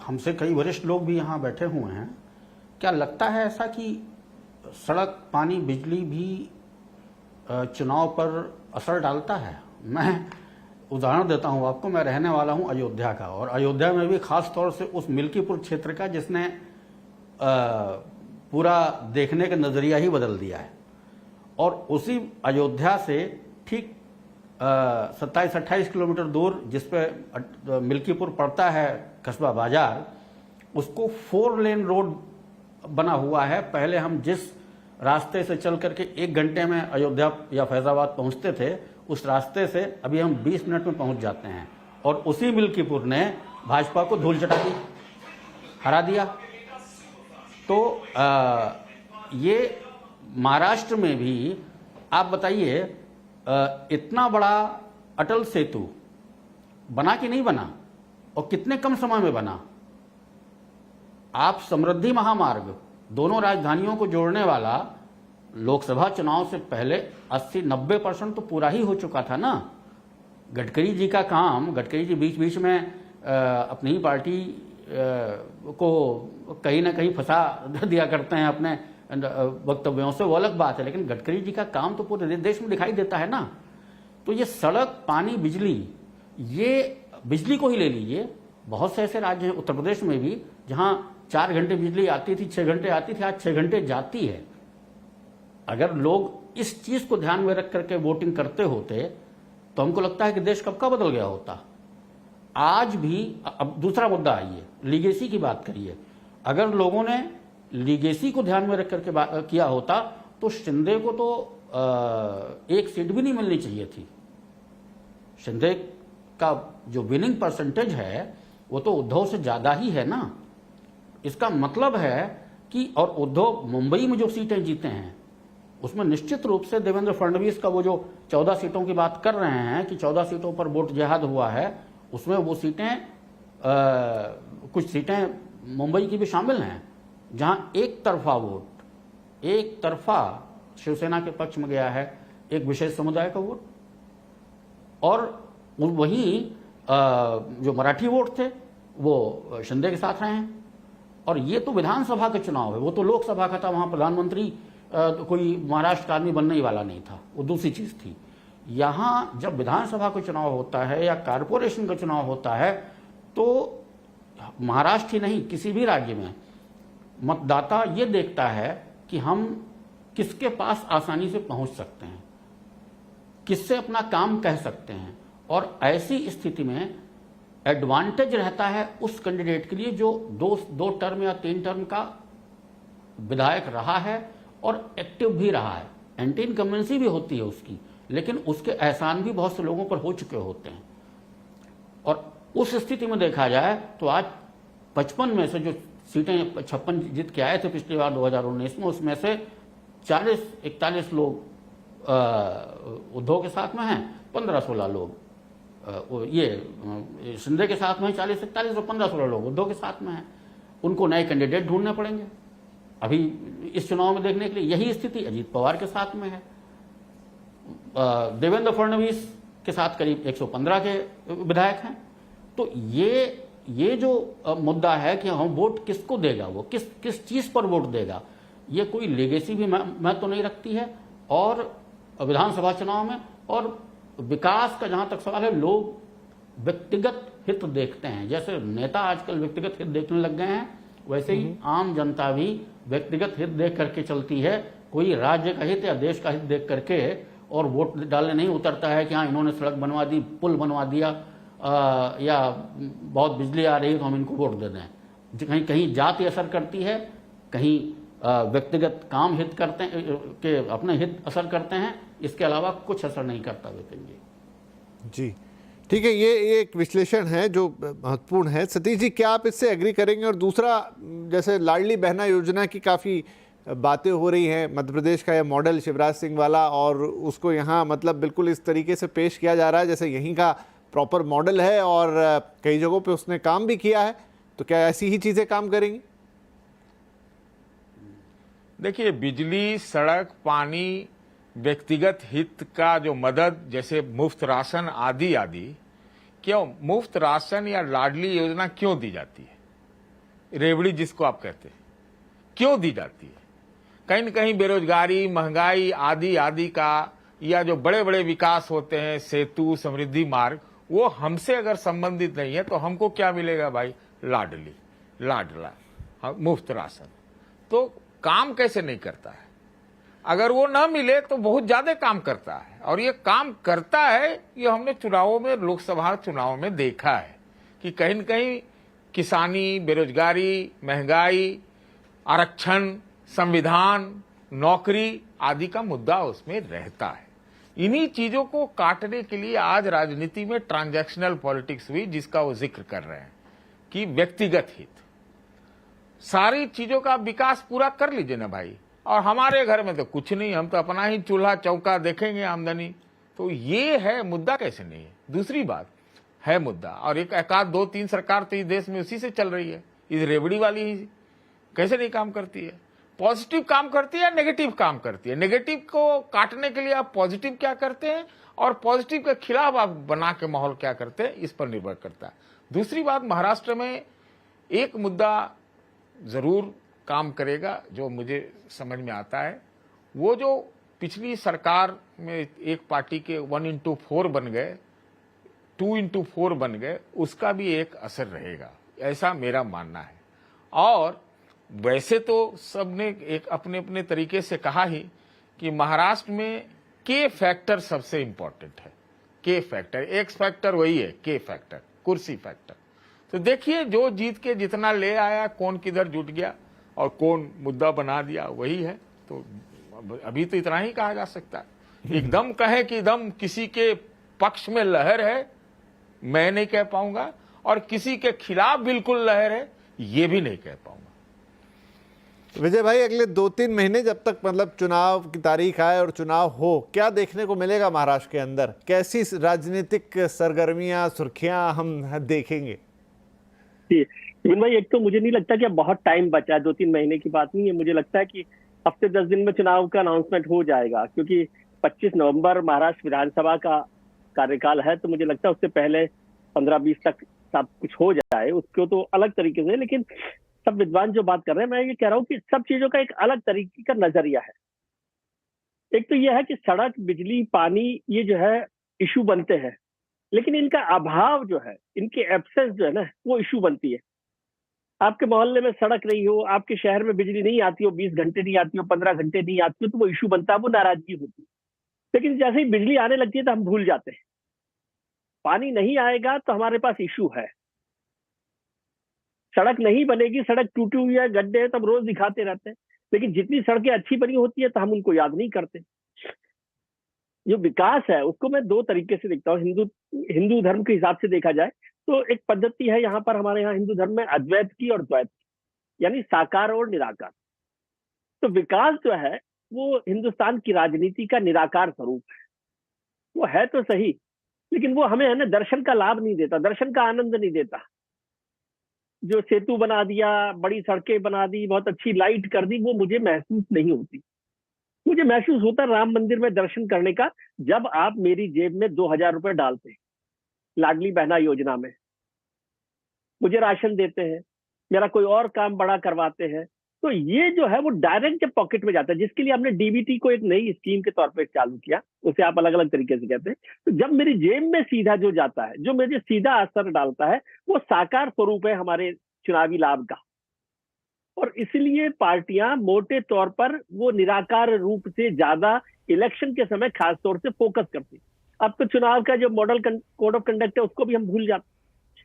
B: हमसे कई वरिष्ठ लोग भी यहाँ बैठे हुए हैं, क्या लगता है ऐसा कि सड़क, पानी, बिजली भी चुनाव पर असर डालता है? मैं उदाहरण देता हूँ आपको। मैं रहने वाला हूँ अयोध्या का, और अयोध्या में भी खास तौर से उस मिल्कीपुर क्षेत्र का जिसने पूरा देखने का नज़रिया ही बदल दिया है। और उसी अयोध्या से ठीक 27-28 किलोमीटर दूर जिस पे मिल्कीपुर पड़ता है, कस्बा बाजार, उसको 4 लेन रोड बना हुआ है। पहले हम जिस रास्ते से चल करके 1 घंटे में अयोध्या या फैजाबाद पहुंचते थे, उस रास्ते से अभी हम 20 मिनट में पहुंच जाते हैं। और उसी मिल्कीपुर ने भाजपा को धूल चटा दी, हरा दिया। तो ये महाराष्ट्र में भी आप बताइए, इतना बड़ा अटल सेतु बना कि नहीं बना, और कितने कम समय में बना। आप समृद्धि महामार्ग, दोनों राजधानियों को जोड़ने वाला, लोकसभा चुनाव से पहले 80-90% तो पूरा ही हो चुका था ना। गडकरी जी का काम, गडकरी जी बीच बीच में अपनी ही पार्टी को कहीं ना कहीं फंसा दिया करते हैं अपने वक्तव्यों से, वो अलग बात है, लेकिन गडकरी जी का काम तो पूरे देश में दिखाई देता है ना। तो ये सड़क, पानी, बिजली, ये बिजली को ही ले लीजिए, बहुत से ऐसे राज्य हैं उत्तर प्रदेश में भी जहां 4 घंटे बिजली आती थी, 6 घंटे आती थी, आज 6 घंटे जाती है। अगर लोग इस चीज को ध्यान में रख करके वोटिंग करते होते तो हमको लगता है कि देश कब का बदल गया होता। आज भी अब दूसरा मुद्दा आइए, लीगेसी की बात करिए। अगर लोगों ने लीगेसी को ध्यान में रख करके किया होता तो शिंदे को तो एक सीट भी नहीं मिलनी चाहिए थी। शिंदे का जो विनिंग परसेंटेज है वो तो उद्धव से ज्यादा ही है ना। इसका मतलब है कि और उद्धव मुंबई में जो सीटें जीते हैं उसमें निश्चित रूप से देवेंद्र फडणवीस का वो जो 14 सीटों की बात कर रहे हैं कि 14 सीटों पर वोट जिहाद हुआ है, उसमें वो सीटें कुछ सीटें मुंबई की भी शामिल हैं जहां एक तरफा वोट, एक तरफा शिवसेना के पक्ष में गया है, एक विशेष समुदाय का वोट। और वहीं जो मराठी वोट थे वो शिंदे के साथ रहे हैं। और ये तो विधानसभा का चुनाव है, वो तो लोकसभा का था, वहां प्रधानमंत्री कोई महाराष्ट्र का आदमी बनने ही वाला नहीं था, वो दूसरी चीज थी। यहां जब विधानसभा का चुनाव होता है या कारपोरेशन का चुनाव होता है तो महाराष्ट्र ही नहीं किसी भी राज्य में मतदाता ये देखता है कि हम किसके पास आसानी से पहुंच सकते हैं, किससे अपना काम कह सकते हैं। और ऐसी स्थिति में एडवांटेज रहता है उस कैंडिडेट के लिए जो दो टर्म या 3 टर्म का विधायक रहा है और एक्टिव भी रहा है। एंटी इनकम्बेंसी भी होती है उसकी, लेकिन उसके एहसान भी बहुत से लोगों पर हो चुके होते हैं। और उस स्थिति में देखा जाए तो आज 55 में से जो सीटें 56 जीत के आए थे पिछली बार 2019 में, उसमें से 40-41 लोग उद्धव के साथ में हैं, 15-16 लोग ये शिंदे के साथ में, 40-41 और 15-16 लोग उद्धव के साथ में हैं। उनको नए कैंडिडेट ढूंढने पड़ेंगे। अभी इस चुनाव में देखने के लिए यही स्थिति अजीत पवार के साथ में है। देवेंद्र फडणवीस के साथ करीब 115 के विधायक हैं। तो ये जो मुद्दा है कि हम वोट किसको देगा, वो किस चीज पर वोट देगा, ये कोई लेगेसी भी महत्व तो नहीं रखती है। और विधानसभा चुनाव में और विकास का जहां तक सवाल है, लोग व्यक्तिगत हित देखते हैं। जैसे नेता आजकल व्यक्तिगत हित देखने लग गए हैं, वैसे ही आम जनता भी व्यक्तिगत हित देख करके चलती है। कोई राज्य का हित या देश का हित देख करके और वोट डालने नहीं उतरता है कि हाँ इन्होंने सड़क बनवा दी, पुल बनवा दिया या बहुत बिजली आ रही है तो हम इनको वोट दे दें। कहीं कहीं जाति असर करती है, कहीं व्यक्तिगत काम हित करते हैं के अपने हित असर करते हैं, इसके अलावा कुछ असर नहीं करता। विपिन जी
A: ठीक है, ये एक विश्लेषण है जो महत्वपूर्ण है। सतीश जी, क्या आप इससे एग्री करेंगे? और दूसरा, जैसे लाडली बहना योजना की काफ़ी बातें हो रही हैं, मध्य प्रदेश का यह मॉडल शिवराज सिंह वाला, और उसको यहाँ मतलब बिल्कुल इस तरीके से पेश किया जा रहा है जैसे यहीं का प्रॉपर मॉडल है और कई जगहों पे उसने काम भी किया है। तो क्या ऐसी ही चीज़ें काम करेंगी?
C: देखिए, बिजली, सड़क, पानी, व्यक्तिगत हित का जो मदद, जैसे मुफ्त राशन आदि आदि, क्यों मुफ्त राशन या लाडली योजना क्यों दी जाती है? रेवड़ी जिसको आप कहते हैं, क्यों दी जाती है? कहीं न कहीं बेरोजगारी, महंगाई आदि आदि का, या जो बड़े बड़े विकास होते हैं, सेतु, समृद्धि मार्ग, वो हमसे अगर संबंधित नहीं है तो हमको क्या मिलेगा भाई? लाडली, लाडला, मुफ्त राशन। तो काम कैसे नहीं करता है? अगर वो ना मिले तो बहुत ज्यादा काम करता है। और ये काम करता है, ये हमने चुनावों में, लोकसभा चुनाव में देखा है कि कहीं न कहीं किसानी, बेरोजगारी, महंगाई, आरक्षण, संविधान, नौकरी आदि का मुद्दा उसमें रहता है। इन्हीं चीजों को काटने के लिए आज राजनीति में ट्रांजैक्शनल पॉलिटिक्स हुई, जिसका वो जिक्र कर रहे हैं कि व्यक्तिगत हित। सारी चीजों का विकास पूरा कर लीजिए ना भाई। और हमारे घर में तो कुछ नहीं, हम तो अपना ही चूल्हा चौका देखेंगे, आमदनी। तो ये है मुद्दा, कैसे नहीं है? दूसरी बात है मुद्दा, और एक आध 2-3 सरकार तो इस देश में उसी से चल रही है, इस रेवड़ी वाली ही कैसे नहीं काम करती है? पॉजिटिव काम करती है, नेगेटिव काम करती है। नेगेटिव को काटने के लिए आप पॉजिटिव क्या करते हैं, और पॉजिटिव के खिलाफ आप बना के माहौल क्या करते हैं, इस पर निर्भर करता है। दूसरी बात, महाराष्ट्र में एक मुद्दा जरूर काम करेगा जो मुझे समझ में आता है। वो जो पिछली सरकार में एक पार्टी के 1x4 बन गए, 2x4 बन गए, उसका भी एक असर रहेगा, ऐसा मेरा मानना है। और वैसे तो सबने एक अपने अपने तरीके से कहा ही कि महाराष्ट्र में के फैक्टर सबसे इंपॉर्टेंट है। के फैक्टर, एक्स फैक्टर वही है, के फैक्टर, कुर्सी फैक्टर। तो देखिए जो जीत के जितना ले आया, कौन किधर जुट गया और कौन मुद्दा बना दिया, वही है। तो अभी तो इतना ही कहा जा सकता है। एकदम कहे कि एकदम किसी के पक्ष में लहर है, मैं नहीं कह पाऊंगा, और किसी के खिलाफ बिल्कुल लहर है, ये भी नहीं कह पाऊंगा।
A: विजय भाई, अगले 2-3 महीने जब तक मतलब चुनाव की तारीख आए और चुनाव हो, क्या देखने को मिलेगा महाराष्ट्र के अंदर? कैसी राजनीतिक सरगर्मियां, सुर्खियां हम देखेंगे?
E: विपिन भाई, एक तो मुझे नहीं लगता कि अब बहुत टाइम बचा है, 2-3 महीने की बात नहीं है। मुझे लगता है कि हफ्ते 10 दिन में चुनाव का अनाउंसमेंट हो जाएगा, क्योंकि 25 नवंबर महाराष्ट्र विधानसभा का कार्यकाल है। तो मुझे लगता है उससे पहले 15-20 तक सब कुछ हो जाए, उसको तो अलग तरीके से। लेकिन सब विद्वान जो बात कर रहे हैं, मैं ये कह रहा हूँ कि सब चीजों का एक अलग तरीके का नजरिया है। एक तो यह है कि सड़क, बिजली, पानी, ये जो है इशू बनते हैं, लेकिन इनका अभाव जो है, इनके एब्सेंस जो है ना, वो इशू बनती है। आपके मोहल्ले में सड़क नहीं हो, आपके शहर में बिजली नहीं आती हो, 20 घंटे नहीं आती हो, 15 घंटे नहीं आती हो, तो वो इशू बनता है, वो नाराजगी होती है। लेकिन जैसे ही बिजली आने लगती है तो हम भूल जाते हैं। पानी नहीं आएगा तो हमारे पास इशू है। सड़क नहीं बनेगी, सड़क टूटी हुई है, गड्ढे हैं, तब रोज दिखाते रहते हैं। लेकिन जितनी सड़कें अच्छी बनी होती है तो हम उनको याद नहीं करते। जो विकास है उसको मैं 2 तरीके से देखता हूँ। हिंदू धर्म के हिसाब से देखा जाए तो एक पद्धति है यहाँ पर, हमारे यहाँ हिंदू धर्म में, अद्वैत की और द्वैत की, यानी साकार और निराकार। तो विकास जो है वो हिंदुस्तान की राजनीति का निराकार स्वरूप है। वो है तो सही, लेकिन वो हमें है ना दर्शन का लाभ नहीं देता, दर्शन का आनंद नहीं देता। जो सेतु बना दिया, बड़ी सड़कें बना दी, बहुत अच्छी लाइट कर दी, वो मुझे महसूस नहीं होती। मुझे महसूस होता है राम मंदिर में दर्शन करने का, जब आप मेरी जेब में 2000 रुपए डालते हैं लाडली बहना योजना में, मुझे राशन देते हैं, मेरा कोई और काम बड़ा करवाते हैं। तो ये जो है वो डायरेक्ट जब पॉकेट में जाता है, जिसके लिए हमने डीबीटी को एक नई स्कीम के तौर पर चालू किया, उसे आप अलग अलग तरीके से कहते हैं। तो जब मेरी जेब में सीधा जो जाता है, जो मुझे सीधा असर डालता है, वो साकार स्वरूप है हमारे चुनावी लाभ का। और इसलिए पार्टियां मोटे तौर पर वो निराकार रूप से ज्यादा इलेक्शन के समय खासतौर से फोकस करती। अब तो चुनाव का जो मॉडल कोड ऑफ कंडक्ट है उसको भी हम भूल जाते।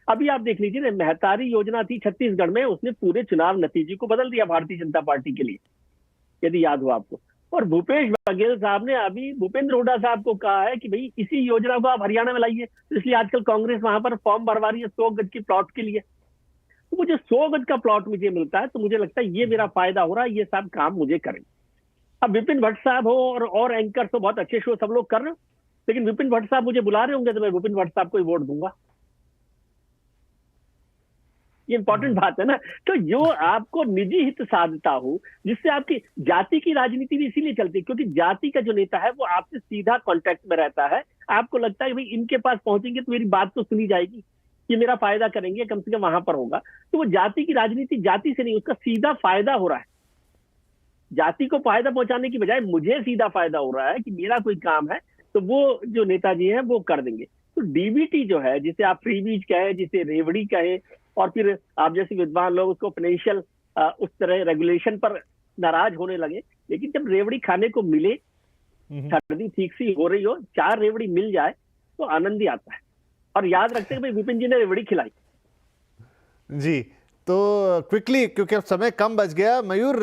E: अभी आप देख लीजिए ना, मेहतारी योजना थी छत्तीसगढ़ में, उसने पूरे चुनाव नतीजे को बदल दिया भारतीय जनता पार्टी के लिए, यदि याद हो आपको। और भूपेश बघेल साहब ने अभी भूपेंद्र हुड्डा साहब को कहा है कि भाई इसी योजना को आप हरियाणा में लाइए। तो इसलिए आजकल कांग्रेस वहां पर फॉर्म भरवा रही है 100 गज की प्लॉट के लिए। तो मुझे 100 गज का प्लॉट मुझे मिलता है, तो मुझे लगता है ये मेरा फायदा हो रहा है, ये सब काम मुझे करेंगे। अब विपिन भट्ट साहब हो और एंकर तो बहुत अच्छे शो सब लोग कर रहे हो, लेकिन विपिन भट्ट साहब मुझे बुला रहे होंगे तो मैं विपिन भट्ट साहब को ही वोट दूंगा। ये इंपॉर्टेंट बात है ना। तो जो आपको निजी हित साधता हो, जिससे आपकी जाति की राजनीति भी इसीलिए चलती है, क्योंकि जाति का जो नेता है वो आपसे सीधा कांटेक्ट में रहता है। आपको लगता है कि भाई इनके पास पहुंचेंगे तो मेरी बात तो सुनी जाएगी, ये मेरा फायदा करेंगे, कम से कम वहां पर होगा। तो वो जाति की राजनीति जाति से नहीं, उसका सीधा फायदा हो रहा है। जाति को फायदा पहुंचाने की बजाय मुझे सीधा फायदा हो रहा है कि मेरा कोई काम है तो वो जो नेताजी हैं वो कर देंगे। तो डीबीटी जो है, जिसे आप फ्री बीज कहे, जिसे रेवड़ी कहे, और फिर आप जैसे विद्वान लोग उसको फाइनेंशियल उस तरह रेगुलेशन पर नाराज होने लगे। लेकिन जब रेवड़ी खाने को मिले, सर्दी ठीक सी हो रही हो, 4 रेवड़ी मिल जाए तो आनंद ही आता है। और याद रखते हैं भाई विपिन जी ने रेवड़ी खिलाई
A: जी। तो क्विकली, क्योंकि अब समय कम बच गया, मयूर,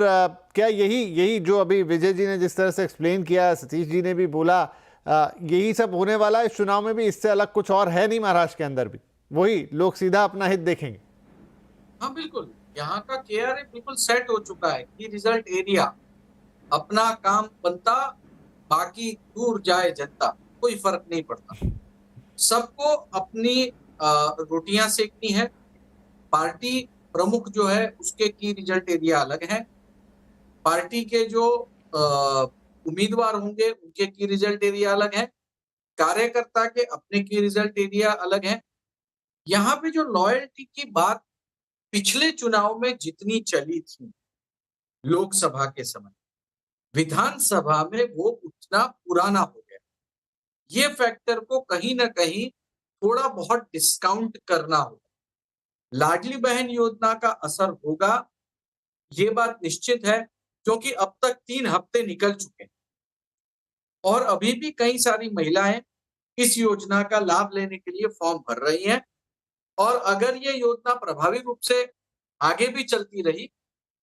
A: क्या यही जो अभी विजय जी ने जिस तरह से एक्सप्लेन किया, सतीश जी ने भी बोला, यही सब होने वाला है इस चुनाव में भी? इससे अलग कुछ और है नहीं महाराष्ट्र के अंदर भी? वही लोग सीधा अपना हित देखेंगे?
D: हाँ बिल्कुल, यहाँ का केआरए बिल्कुल सेट हो चुका है कि रिजल्ट एरिया, अपना काम बनता, बाकी दूर जाए जनता, कोई फर्क नहीं पड़ता। सबको अपनी रोटियां सेकनी है। पार्टी प्रमुख जो है उसके की रिजल्ट एरिया अलग है, पार्टी के जो उम्मीदवार होंगे उनके की रिजल्ट एरिया अलग है, कार्यकर्ता के अपने की रिजल्ट एरिया अलग है। यहाँ पे जो लॉयल्टी की बात पिछले चुनाव में जितनी चली थी लोकसभा के समय, विधानसभा में वो उतना पुराना हो गया। ये फैक्टर को कहीं ना कहीं थोड़ा बहुत डिस्काउंट करना होगा। लाडली बहन योजना का असर होगा, ये बात निश्चित है, क्योंकि अब तक 3 हफ्ते निकल चुके हैं और अभी भी कई सारी महिलाएं इस योजना का लाभ लेने के लिए फॉर्म भर रही हैं। और अगर ये योजना प्रभावी रूप से आगे भी चलती रही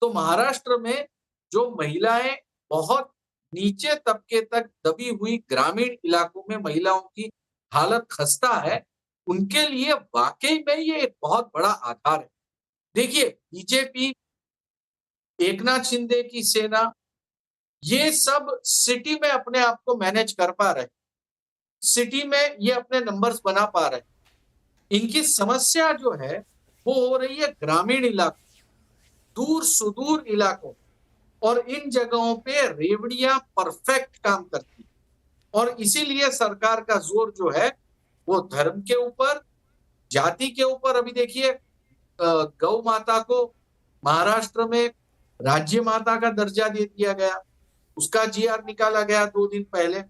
D: तो महाराष्ट्र में जो महिलाएं बहुत नीचे तबके तक दबी हुई ग्रामीण इलाकों में महिलाओं की हालत खस्ता है, उनके लिए वाकई में ये एक बहुत बड़ा आधार है। देखिए, बीजेपी, एकनाथ शिंदे की सेना, ये सब सिटी में अपने आप को मैनेज कर पा रहे, सिटी में ये अपने नंबर्स बना पा रहे। इनकी समस्या जो है वो हो रही है ग्रामीण इलाकों, दूर सुदूर इलाकों, और इन जगहों पे रेवड़ियां परफेक्ट काम करती है। और इसीलिए सरकार का जोर जो है वो धर्म के ऊपर, जाति के ऊपर। अभी देखिए, गौ माता को महाराष्ट्र में राज्य माता का दर्जा दे दिया गया, उसका जीआर निकाला गया 2 दिन पहले।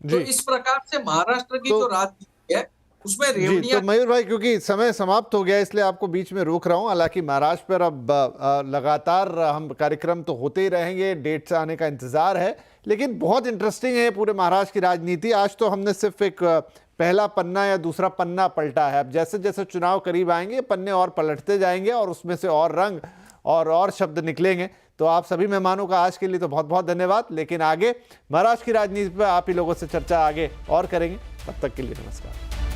D: तो इस प्रकार से महाराष्ट्र की जो राजनीति है उसमें
A: जी,
D: रेवड़ियां।
A: तो मयूर भाई, क्योंकि समय समाप्त हो गया इसलिए आपको बीच में रोक रहा हूं। हालांकि महाराष्ट्र पर अब लगातार हम कार्यक्रम तो होते ही रहेंगे, डेट्स आने का इंतजार है, लेकिन बहुत इंटरेस्टिंग है पूरे महाराष्ट्र की राजनीति। आज तो हमने सिर्फ एक पहला पन्ना या दूसरा पन्ना पलटा है। अब जैसे जैसे चुनाव करीब आएंगे पन्ने और पलटते जाएंगे और उसमें से और रंग और शब्द निकलेंगे। तो आप सभी मेहमानों का आज के लिए तो बहुत बहुत धन्यवाद, लेकिन आगे महाराष्ट्र की राजनीति पर आप ही लोगों से चर्चा आगे और करेंगे। तब तक के लिए नमस्कार।